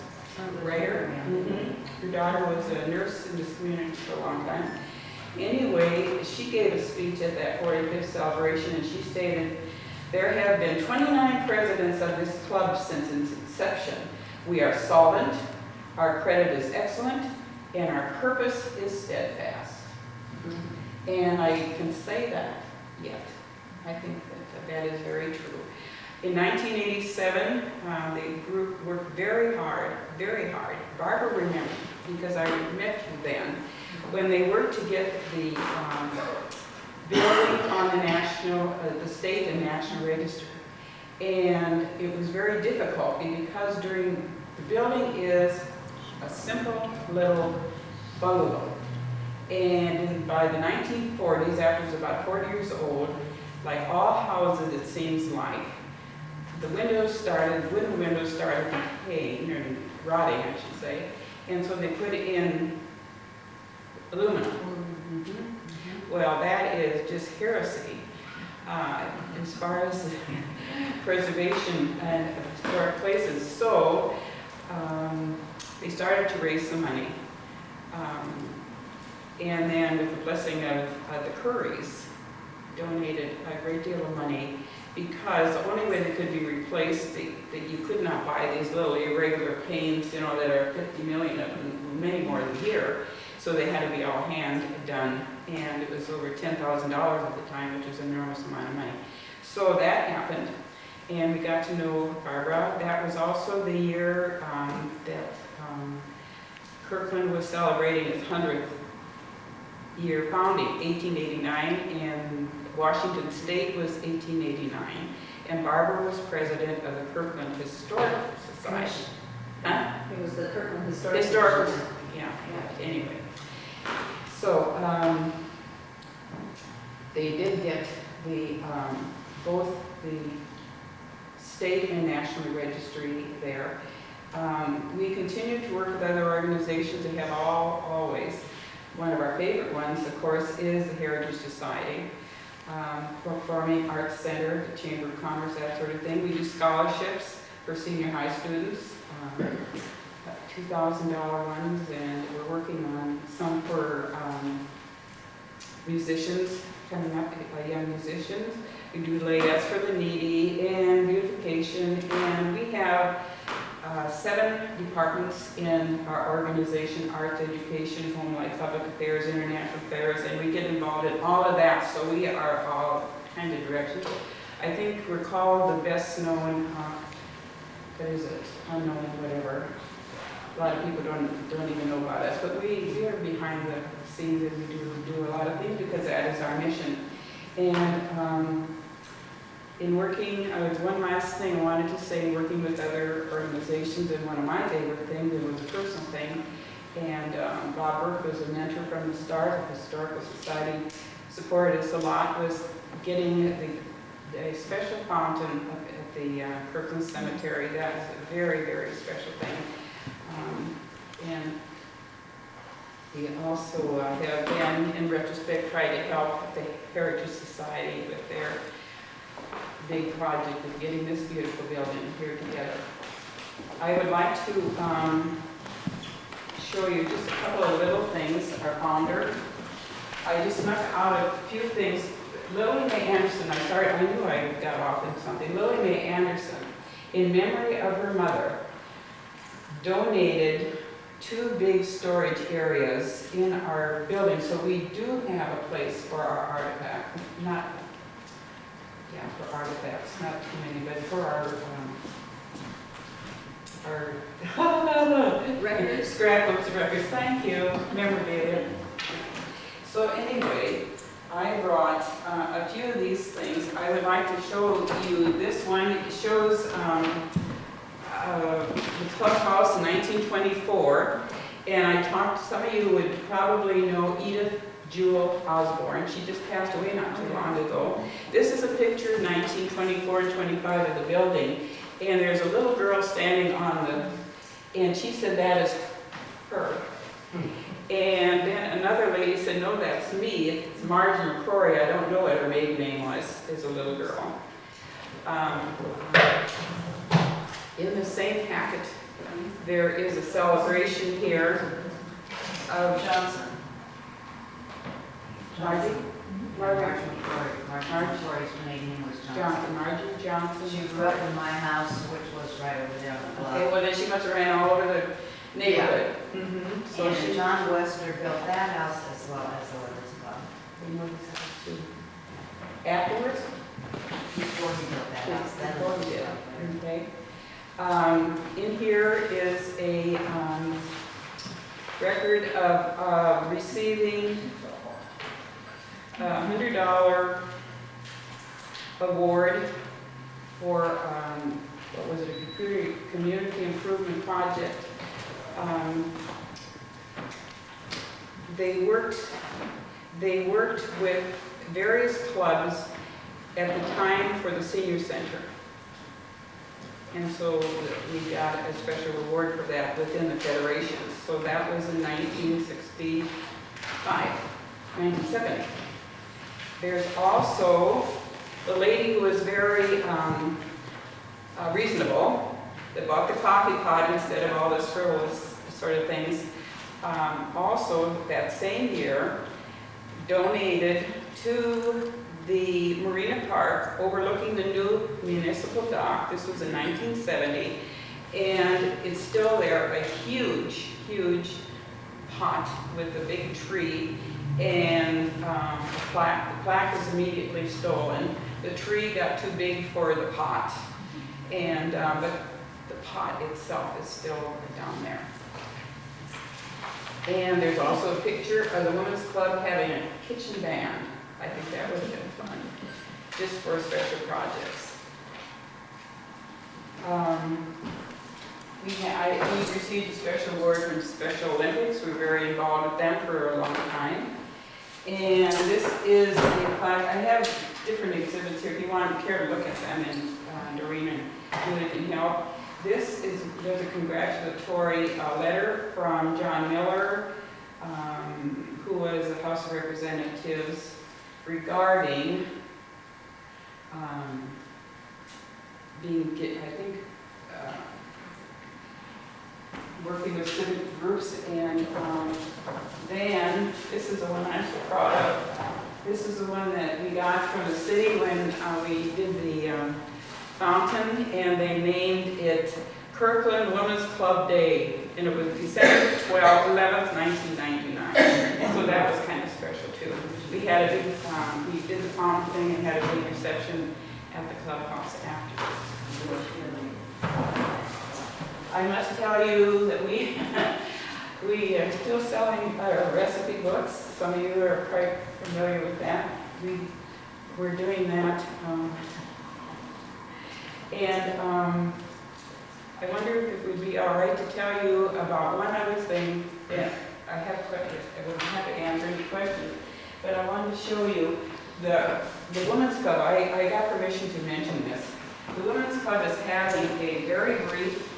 writer. Her daughter was a nurse in this community for a long time. Anyway, she gave a speech at that 45th celebration, and she stated, there have been 29 presidents of this club since its inception. We are solvent, our credit is excellent, and our purpose is steadfast. And I can say that yet. I think that is very true. In 1987, the group worked very hard, very hard. Barbara remembers, because I met you then, when they worked to get the building on the national, the state and national register. And it was very difficult because the building is a simple little bungalow. And by the 1940s, after it was about 40 years old, like all houses, it seems like, the windows started decaying, or rotting, I should say, and so they put in aluminum. Well, that is just heresy as far as preservation and historic places. So they started to raise some money. And then with the blessing of the Currys, donated a great deal of money, because the only way they could be replaced, that you could not buy these little irregular panes, you know, that are 50 million of them, many more than here. So they had to be all hand done, and it was over $10,000 at the time, which was an enormous amount of money. So that happened, and we got to know Barbara. That was also the year that Kirkland was celebrating its 100th year founding, 1889, and Washington State was 1889, and Barbara was president of the Kirkland Historical Society. Huh? It was the Kirkland Historical. Yeah, anyway. So, they did get the, both the state and national registry there. We continue to work with other organizations. We have always. One of our favorite ones, of course, is the Heritage Society. Performing Arts Center, the Chamber of Commerce, that sort of thing. We do scholarships for senior high students, $2,000 ones, and we're working on some for musicians coming up, young musicians. We do layouts for the needy and beautification, and we have 7 departments in our organization: arts, education, home life, public affairs, international affairs, and we get involved in all of that, so we are all kind of directions. I think we're called the best known, what is it, unknown, whatever. A lot of people don't even know about us, but we are behind the scenes, and we do a lot of things because that is our mission. And in working, one last thing I wanted to say, working with other organizations, and one of my favorite things, it was a personal thing, and Bob Burke was a mentor from the start. The Historical Society supported us a lot, was getting a special fountain at the Kirkwood Cemetery. That was a very, very special thing. And we also have been, in retrospect, tried to help the Heritage Society with their big project of getting this beautiful building here together. I would like to show you just a couple of little things. Our founder, I just snuck out a few things. Lillian Anderson, I knew I got off into something. Lillian Anderson, in memory of her mother, donated 2 big storage areas in our building, so we do have a place for our artifacts. For artifacts, not too many, but for our Records. scrapbooks, records, thank you, memorabilia. So anyway, I brought a few of these things. I would like to show you this one. It shows the clubhouse in 1924, and I talked, some of you would probably know Edith Jewell Osborne. She just passed away not too long ago. This is a picture of 1924 and 25 of the building, and there's a little girl standing on and she said that is her. And then another lady said, no, that's me. It's Marge McCrory. I don't know what her maiden name was, as a little girl. In the same packet, there is a celebration here of Johnson. Margie? Margie McCrory's maiden name was Johnson. Margie Johnson. She grew up in my house, which was right over there on the block. Okay, well then she must have ran all over the neighborhood. Yeah. Mm-hmm. So and John Wester built that house as well as the Women's Club. Afterwards? Before he built that house, then Before he did. Okay. In here is a record of receiving a $100 award for, what was it, a community improvement project. They worked with various clubs at the time for the senior center. And so we got a special reward for that within the federation. So that was in 1965, 1970. There's also the lady who was very reasonable, that bought the coffee pot instead of all this frivolous sort of things. Also, that same year, donated to the Marina Park overlooking the new municipal dock. This was in 1970, and it's still there, a huge, huge pot with a big tree, and the plaque was immediately stolen. The tree got too big for the pot, and but the pot itself is still down there. And there's also a picture of the Women's Club having a kitchen band. I think that would have been fun, just for special projects. We received a special award from Special Olympics. We're very involved with them for a long time. And this is a plaque. I have different exhibits here if you care to look at them, and Doreen and Julie can help. There's a congratulatory letter from John Miller, who was the House of Representatives, regarding working with civic groups, and then, this is the one I'm so proud of. This is the one that we got from the city when we did the fountain, and they named it Kirkland Women's Club Day, and it was December 11th, 1999. So that was kind of special too. We had a big, we did the fountain thing and had a big reception at the clubhouse afterwards. I must tell you that we are still selling our recipe books. Some of you are quite familiar with that. We're doing that. I wonder if it would be all right to tell you about one other thing that I have questions. I wouldn't have to answer any questions, but I wanted to show you the Women's Club. I got permission to mention this. The Women's Club is having a very brief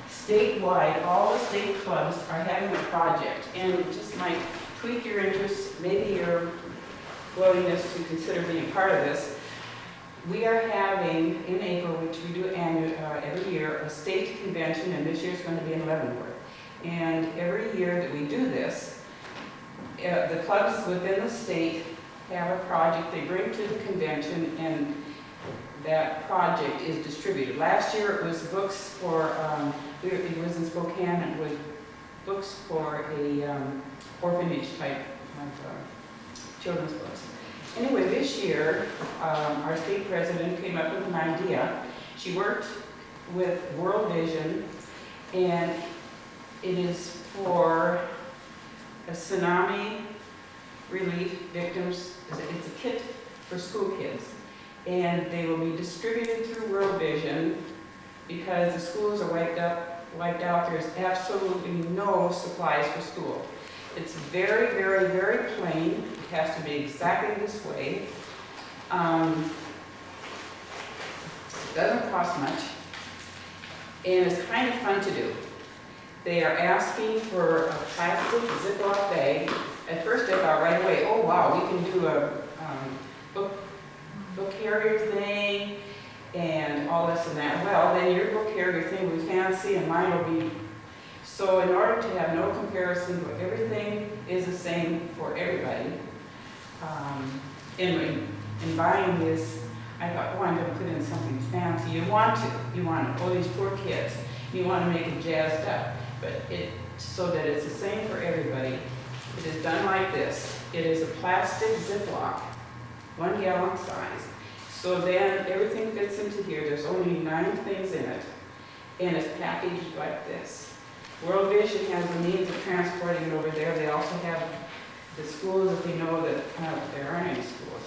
statewide, all the state clubs are having a project, and it just might tweak your interest, maybe your willingness to consider being part of this. We are having in April, which we do every year, a state convention, and this year is going to be in Leavenworth. And every year that we do this, the clubs within the state have a project they bring to the convention, and that project is distributed. Last year it was books for, it was in Spokane, and it was books for a orphanage type of children's books. Anyway, this year, our state president came up with an idea. She worked with World Vision, and it is for a tsunami relief victims. It's a kit for school kids, and they will be distributed through World Vision because the schools are wiped out. There's absolutely no supplies for school. It's very, very, very plain. It has to be exactly this way. Doesn't cost much, and it's kind of fun to do. They are asking for a plastic Ziploc bag. At first I thought right away, oh wow, we can do a book carrier thing and all this and that. Well, then your book carrier thing will be fancy and mine will be. So in order to have no comparison, but everything is the same for everybody. In buying this, I thought, oh, I'm going to put in something fancy. You want to. Oh, these poor kids. You want to make it jazzed up. But so that it's the same for everybody. It is done like this. It is a plastic Ziploc, 1 gallon size. So then everything fits into here. There's only 9 things in it. And it's packaged like this. World Vision has the means of transporting it over there. They also have the schools, if they know that there aren't any schools.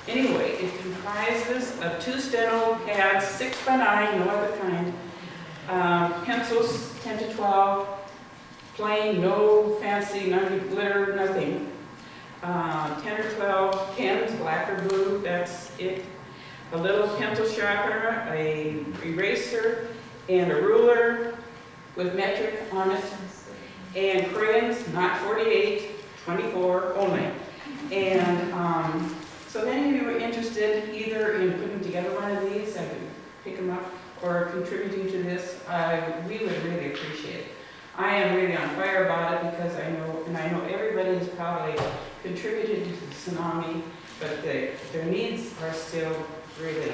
Anyway, it comprises of 2 steno pads, 6 by 9, no other kind, pencils 10 to 12, plain, no fancy, none glitter, nothing. 10 or 12 pens, black or blue, that's it. A little pencil sharpener, a eraser, and a ruler with metric on it, and crayons, not 48, 24 only. And so then if you were interested either in putting together one of these, I could pick them up, or contributing to this, we would really appreciate it. I am really on fire about it because I know everybody has probably contributed to the tsunami, but their needs are still really.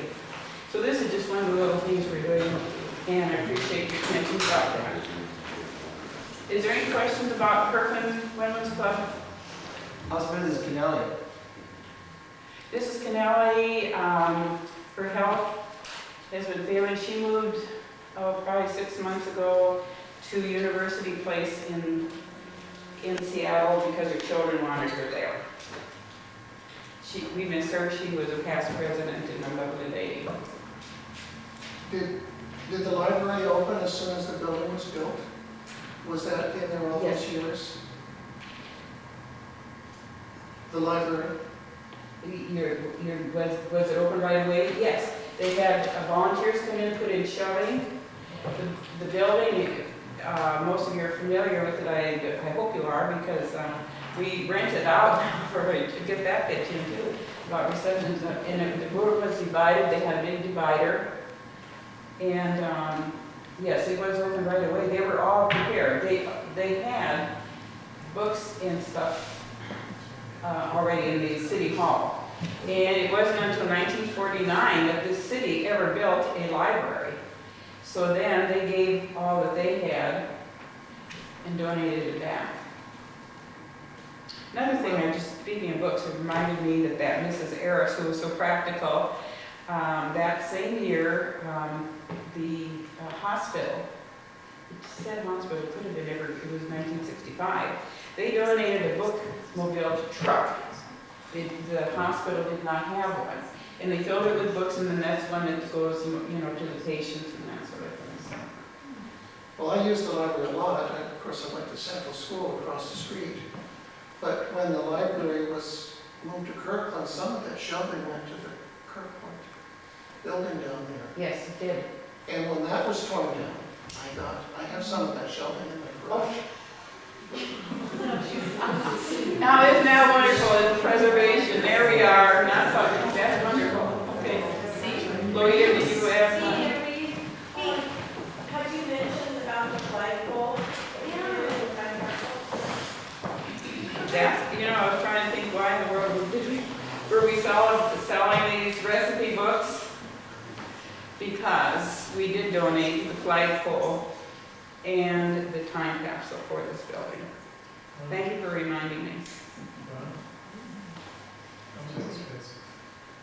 So this is just one of the little things we're doing, and I appreciate your attention about that. Is there any questions about Kirkland Women's Club? Husband is Kennelly. This is Kennelly. Her health has been failing. She moved probably 6 months ago to University Place in Seattle because her children wanted her there. We miss her. She was a past president and a lovely lady. Did the library open as soon as the building was built? Was that in their earliest years? The library? Was it open right away? Yes. They had volunteers come in and put in shelving. The building, most of you are familiar with it, I hope you are, because we rented out to get that pitch in too, about receptions. And the room was divided, they had a big divider. And Yes, it was open right away. They were all prepared. They had books and stuff already in the city hall. And it wasn't until 1949 that the city ever built a library. So then they gave all that they had and donated it back. Another thing, speaking of books, it reminded me that Mrs. Harris, who was so practical, that same year, the hospital, it said hospital, it could have been ever, it was 1965, they donated a bookmobile truck. The hospital did not have one. And they filled it with books, and then that's one that goes, you know, to the patients and that sort of thing. So. Well, I used the library a lot. Of course, I went to Central School across the street. But when the library was moved to Kirkland, some of that shelving went to the Kirkwood building down there. Yes, it did. And when that was torn down, I have some of that shelving in my garage. Now, isn't that wonderful? It's preservation. There we are. Not something. That's wonderful. Okay. Lillian, did you have? Had you mentioned about the flagpole? That's, you know, I was trying to think why in the world were we selling these recipe books? Because we did donate the flagpole and the time capsule for this building. Thank you for reminding me.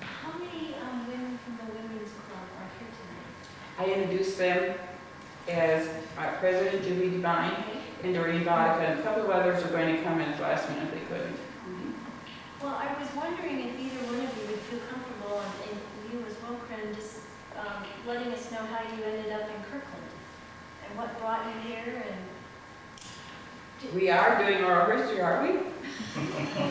How many women from the women's club are here tonight? I introduced them as President Julie Devine and Doreen Vodka, and a couple of others are going to come in at the last minute if they couldn't. Well, I was wondering if either one of you would feel comfortable, and you as well, Corinne, just letting us know how you ended up in Kirkland and what brought you here. And we are doing oral history, aren't we?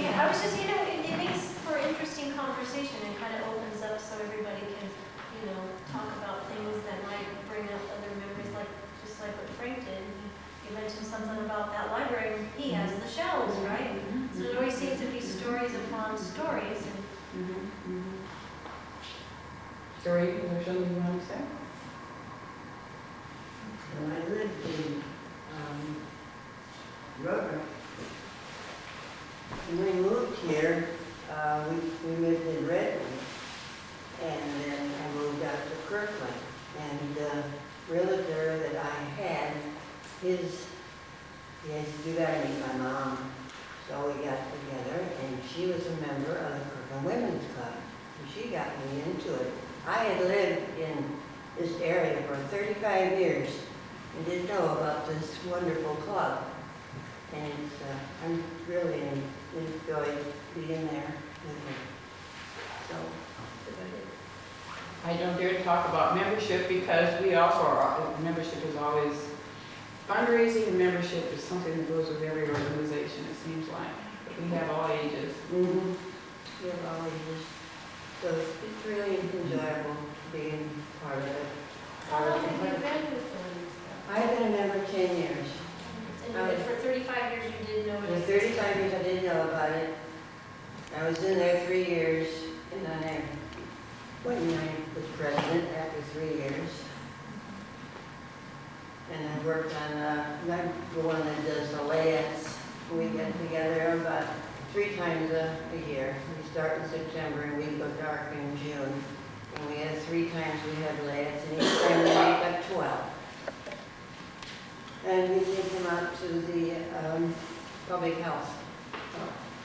yeah, I was just, you know, it makes for interesting conversation and kind of opens up so everybody can, you know, talk about things that might bring up other memories, like just like what Frank did. You mentioned something about that library. He has the shelves, right? So there always seems to be stories upon stories. And Doreen, is there something you want to say? When I lived in Rutland, when we moved here, we lived in Redmond, and then I moved out to Kirkland. And the realtor that I had, he had to do that to meet my mom. So we got together, and she was a member of the Kirkland Women's Club. And she got me into it. I had lived in this area for 35 years and didn't know about this wonderful club. And I'm really enjoyed being there with her. So, I don't dare to talk about membership because we also are, membership is always, fundraising and membership is something that goes with every organization, it seems like. But we have all ages. Mm-hmm. We have all ages. So it's really enjoyable being part of it. how long have you been with them? I've been a member 10 years. And for 35 years you didn't know For it? 35 years I didn't know about it. I was in there 3 years, and then I was president after 3 years. And I worked on, I'm the one that does the layouts. We get together about 3 times a year. We start in September and we go dark in June. And we have 3 times we have layouts, and each time we make up 12. And we take them out to the public health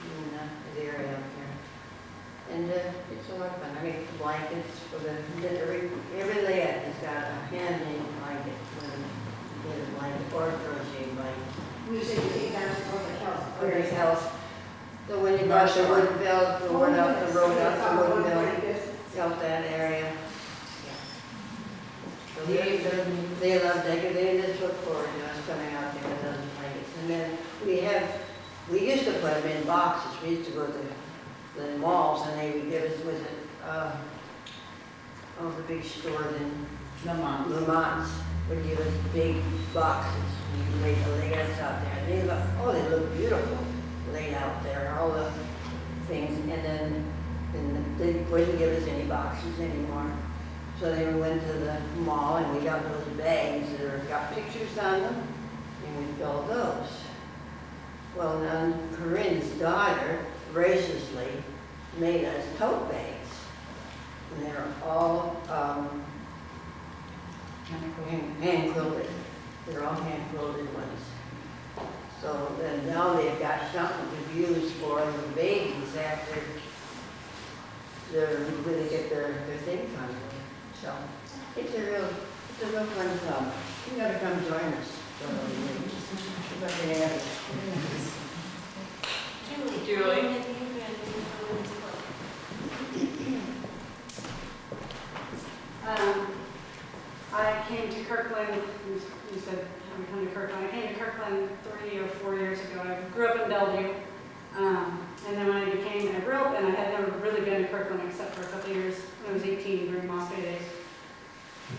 in the area up here. And it's a lot of fun. I make blankets for every layout has got a handmade blanket with a blanket or a crocheted blanket. We said you take down to public health. Public health. So when you got the wooden belt, the one out the road, out the wooden belt, out that area. So they love that. They just look forward to us coming out there with those blankets. And then we used to put them in boxes. We used to go to the malls and they would give us, the big stores in Lamont's would give us big boxes. You lay the layouts out there. They look beautiful laid out there, all the things. And then they wouldn't give us any boxes anymore. So then we went to the mall and we got those bags that are, got pictures on them, and we filled those. Well, now Corinne's daughter graciously made us tote bags. And they're all hand quilted. They're all hand quilted ones. So then now they've got something to use for the babies after when they get their thing from them. So it's a real fun club. You gotta come join us. Julie. I came to Kirkland, you said I'm coming to Kirkland. I came to Kirkland 3 or 4 years ago. I grew up in Bellevue. And then when I became a real, and I had never really been to Kirkland except for a couple of years when I was 18 during Moscow days.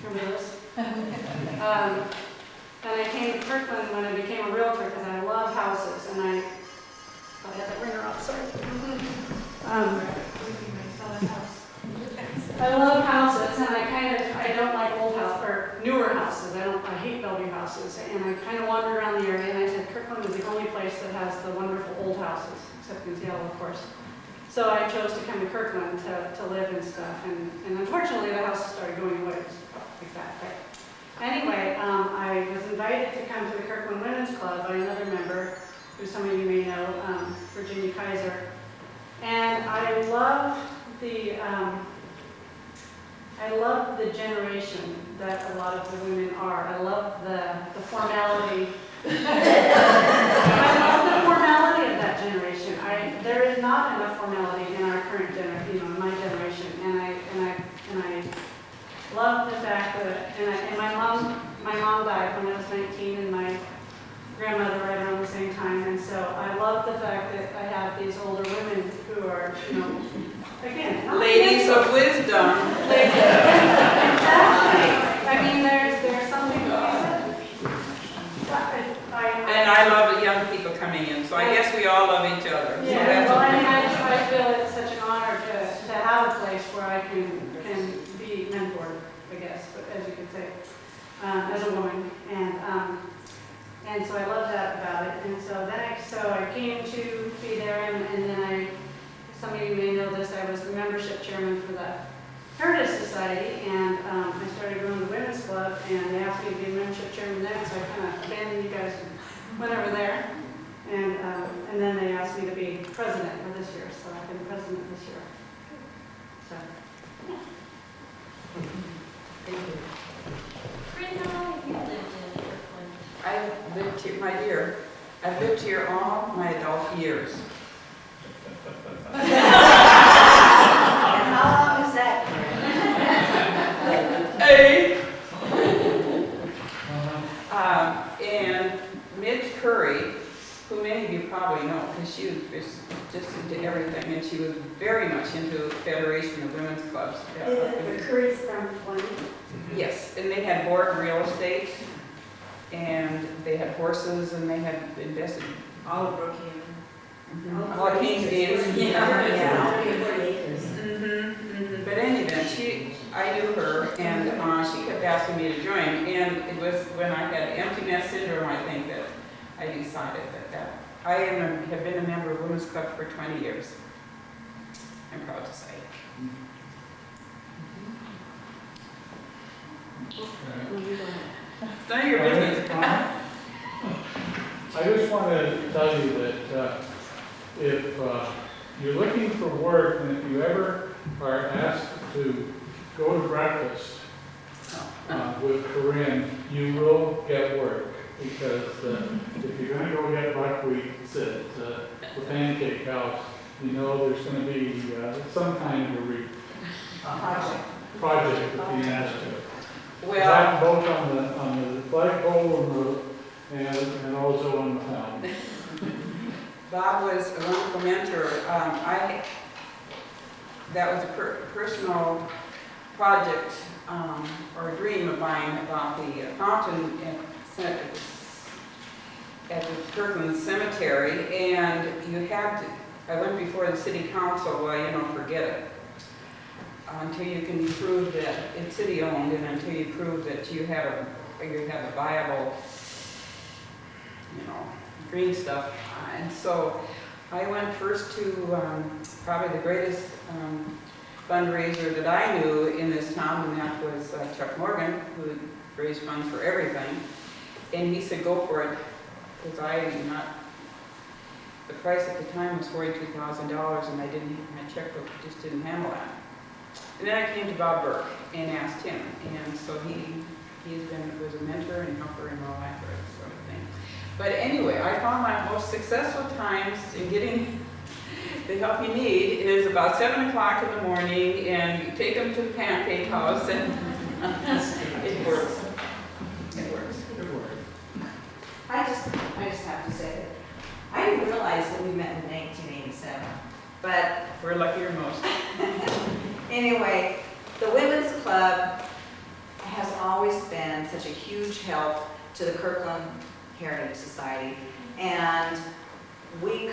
Remember those? And I came to Kirkland when I became a realtor because I love houses, and I had that ringer off, sorry. I love houses, and I don't like old house or newer houses. I hate Bellevue houses, and I kind of wandered around the area, and I said Kirkland is the only place that has the wonderful old houses, except in Seattle, of course. So I chose to come to Kirkland to live and stuff, and unfortunately the houses started going away. It was like that. But anyway, I was invited to come to the Kirkland Women's Club by another member, who some of you may know, Virginia Kaiser, and I love the generation that a lot of the women are. I love the formality. I love the formality of that generation. There is not enough formality in our current generation, my generation, and I love the fact that, and my mom died when I was 19, and my grandmother right around the same time, and so I love the fact that I have these older women who are, again, not ladies of wisdom. Exactly. I mean, there's something to be said. And I love the young people coming in, so I guess we all love each other. So Yeah, that's well, okay. I feel it's such an honor to have a place where I can be mentored, I guess, but as you could say, as a woman, and so I love that about it. And so I came to be there, and then some of you may know this, I was the membership chairman for the Heritage Society, and I started going to the Women's Club, and they asked me to be membership chairman then, so I kind of abandoned you guys and went over there. And then they asked me to be president for this year, so I've been president this year. So, yeah. Thank you. Brenda, how long have you lived in Kirkland? I've lived here, my dear, I've lived here all my adult years. And how long is that? 8. And Midge Curry, who many of you probably know, because she was just into everything, and she was very much into Federation of Women's Clubs. The Curry's from 20. Yes, and they had board real estate, and they had horses, and they had invested. All of Brookhaven. All King's Inns. Yeah. But anyway, I knew her, and she kept asking me to join, and it was when I had empty nest syndrome, I think, that I decided that I have been a member of Women's Club for 20 years. I'm proud to say. It's none of your business. I just want to tell you that if you're looking for work, and if you ever are asked to go to breakfast with Corinne, you will get work. Because if you're going to go get buckwheats at the Pancake House, you know there's going to be some kind of a project at the end of it. Well, that both on the flagpole and also on the fountain. Bob was a wonderful mentor. That was a personal project or a dream of mine about the fountain at the Kirkland Cemetery, and you had to, I went before the city council, well, forget it. until you can prove that it's city-owned and until you prove that you have a viable, green stuff. And so I went first to probably the greatest fundraiser that I knew in this town, and that was Chuck Morgan, who raised funds for everything. And he said, go for it, because the price at the time was $42,000, and my checkbook just didn't handle that. And then I came to Bob Burke and asked him, and so was a mentor and helper and all that sort of thing. But anyway, I found my most successful times in getting the help you need is about 7 o'clock in the morning, and you take them to the pancake house, and it works. It works. It works. I just have to say that I didn't realize that we met in 1987, but We're luckier than most. anyway, the Women's Club has always been such a huge help to the Kirkland Heritage Society, and we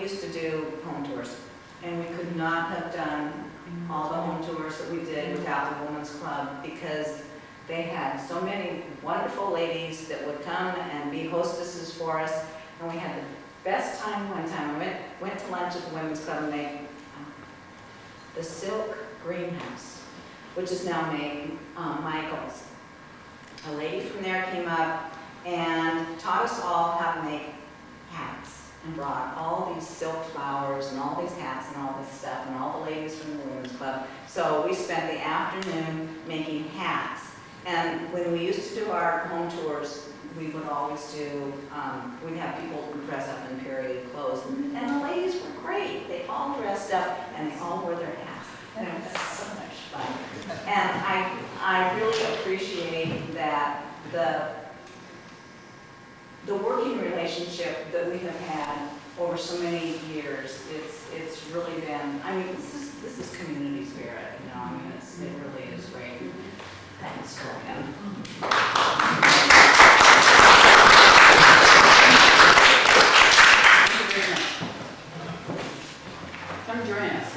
used to do home tours, and we could not have done all the home tours that we did without the Women's Club, because they had so many wonderful ladies that would come and be hostesses for us, and we had the best time one time. I went to lunch at the Women's Club, and they, the Silk Greenhouse, which is now named Michael's. A lady from there came up and taught us all how to make hats, and brought all these silk flowers and all these hats and all this stuff, and all the ladies from the Women's Club. So we spent the afternoon making hats. And when we used to do our home tours, we would always do, we'd have people dress up in period clothes. And the ladies were great. They all dressed up and they all wore their hats. And it was so much fun. And I really appreciate that the working relationship that we have had over so many years. It's really been, I mean, this is community spirit, I mean, it really is great. Thanks, Lillian. Come join us.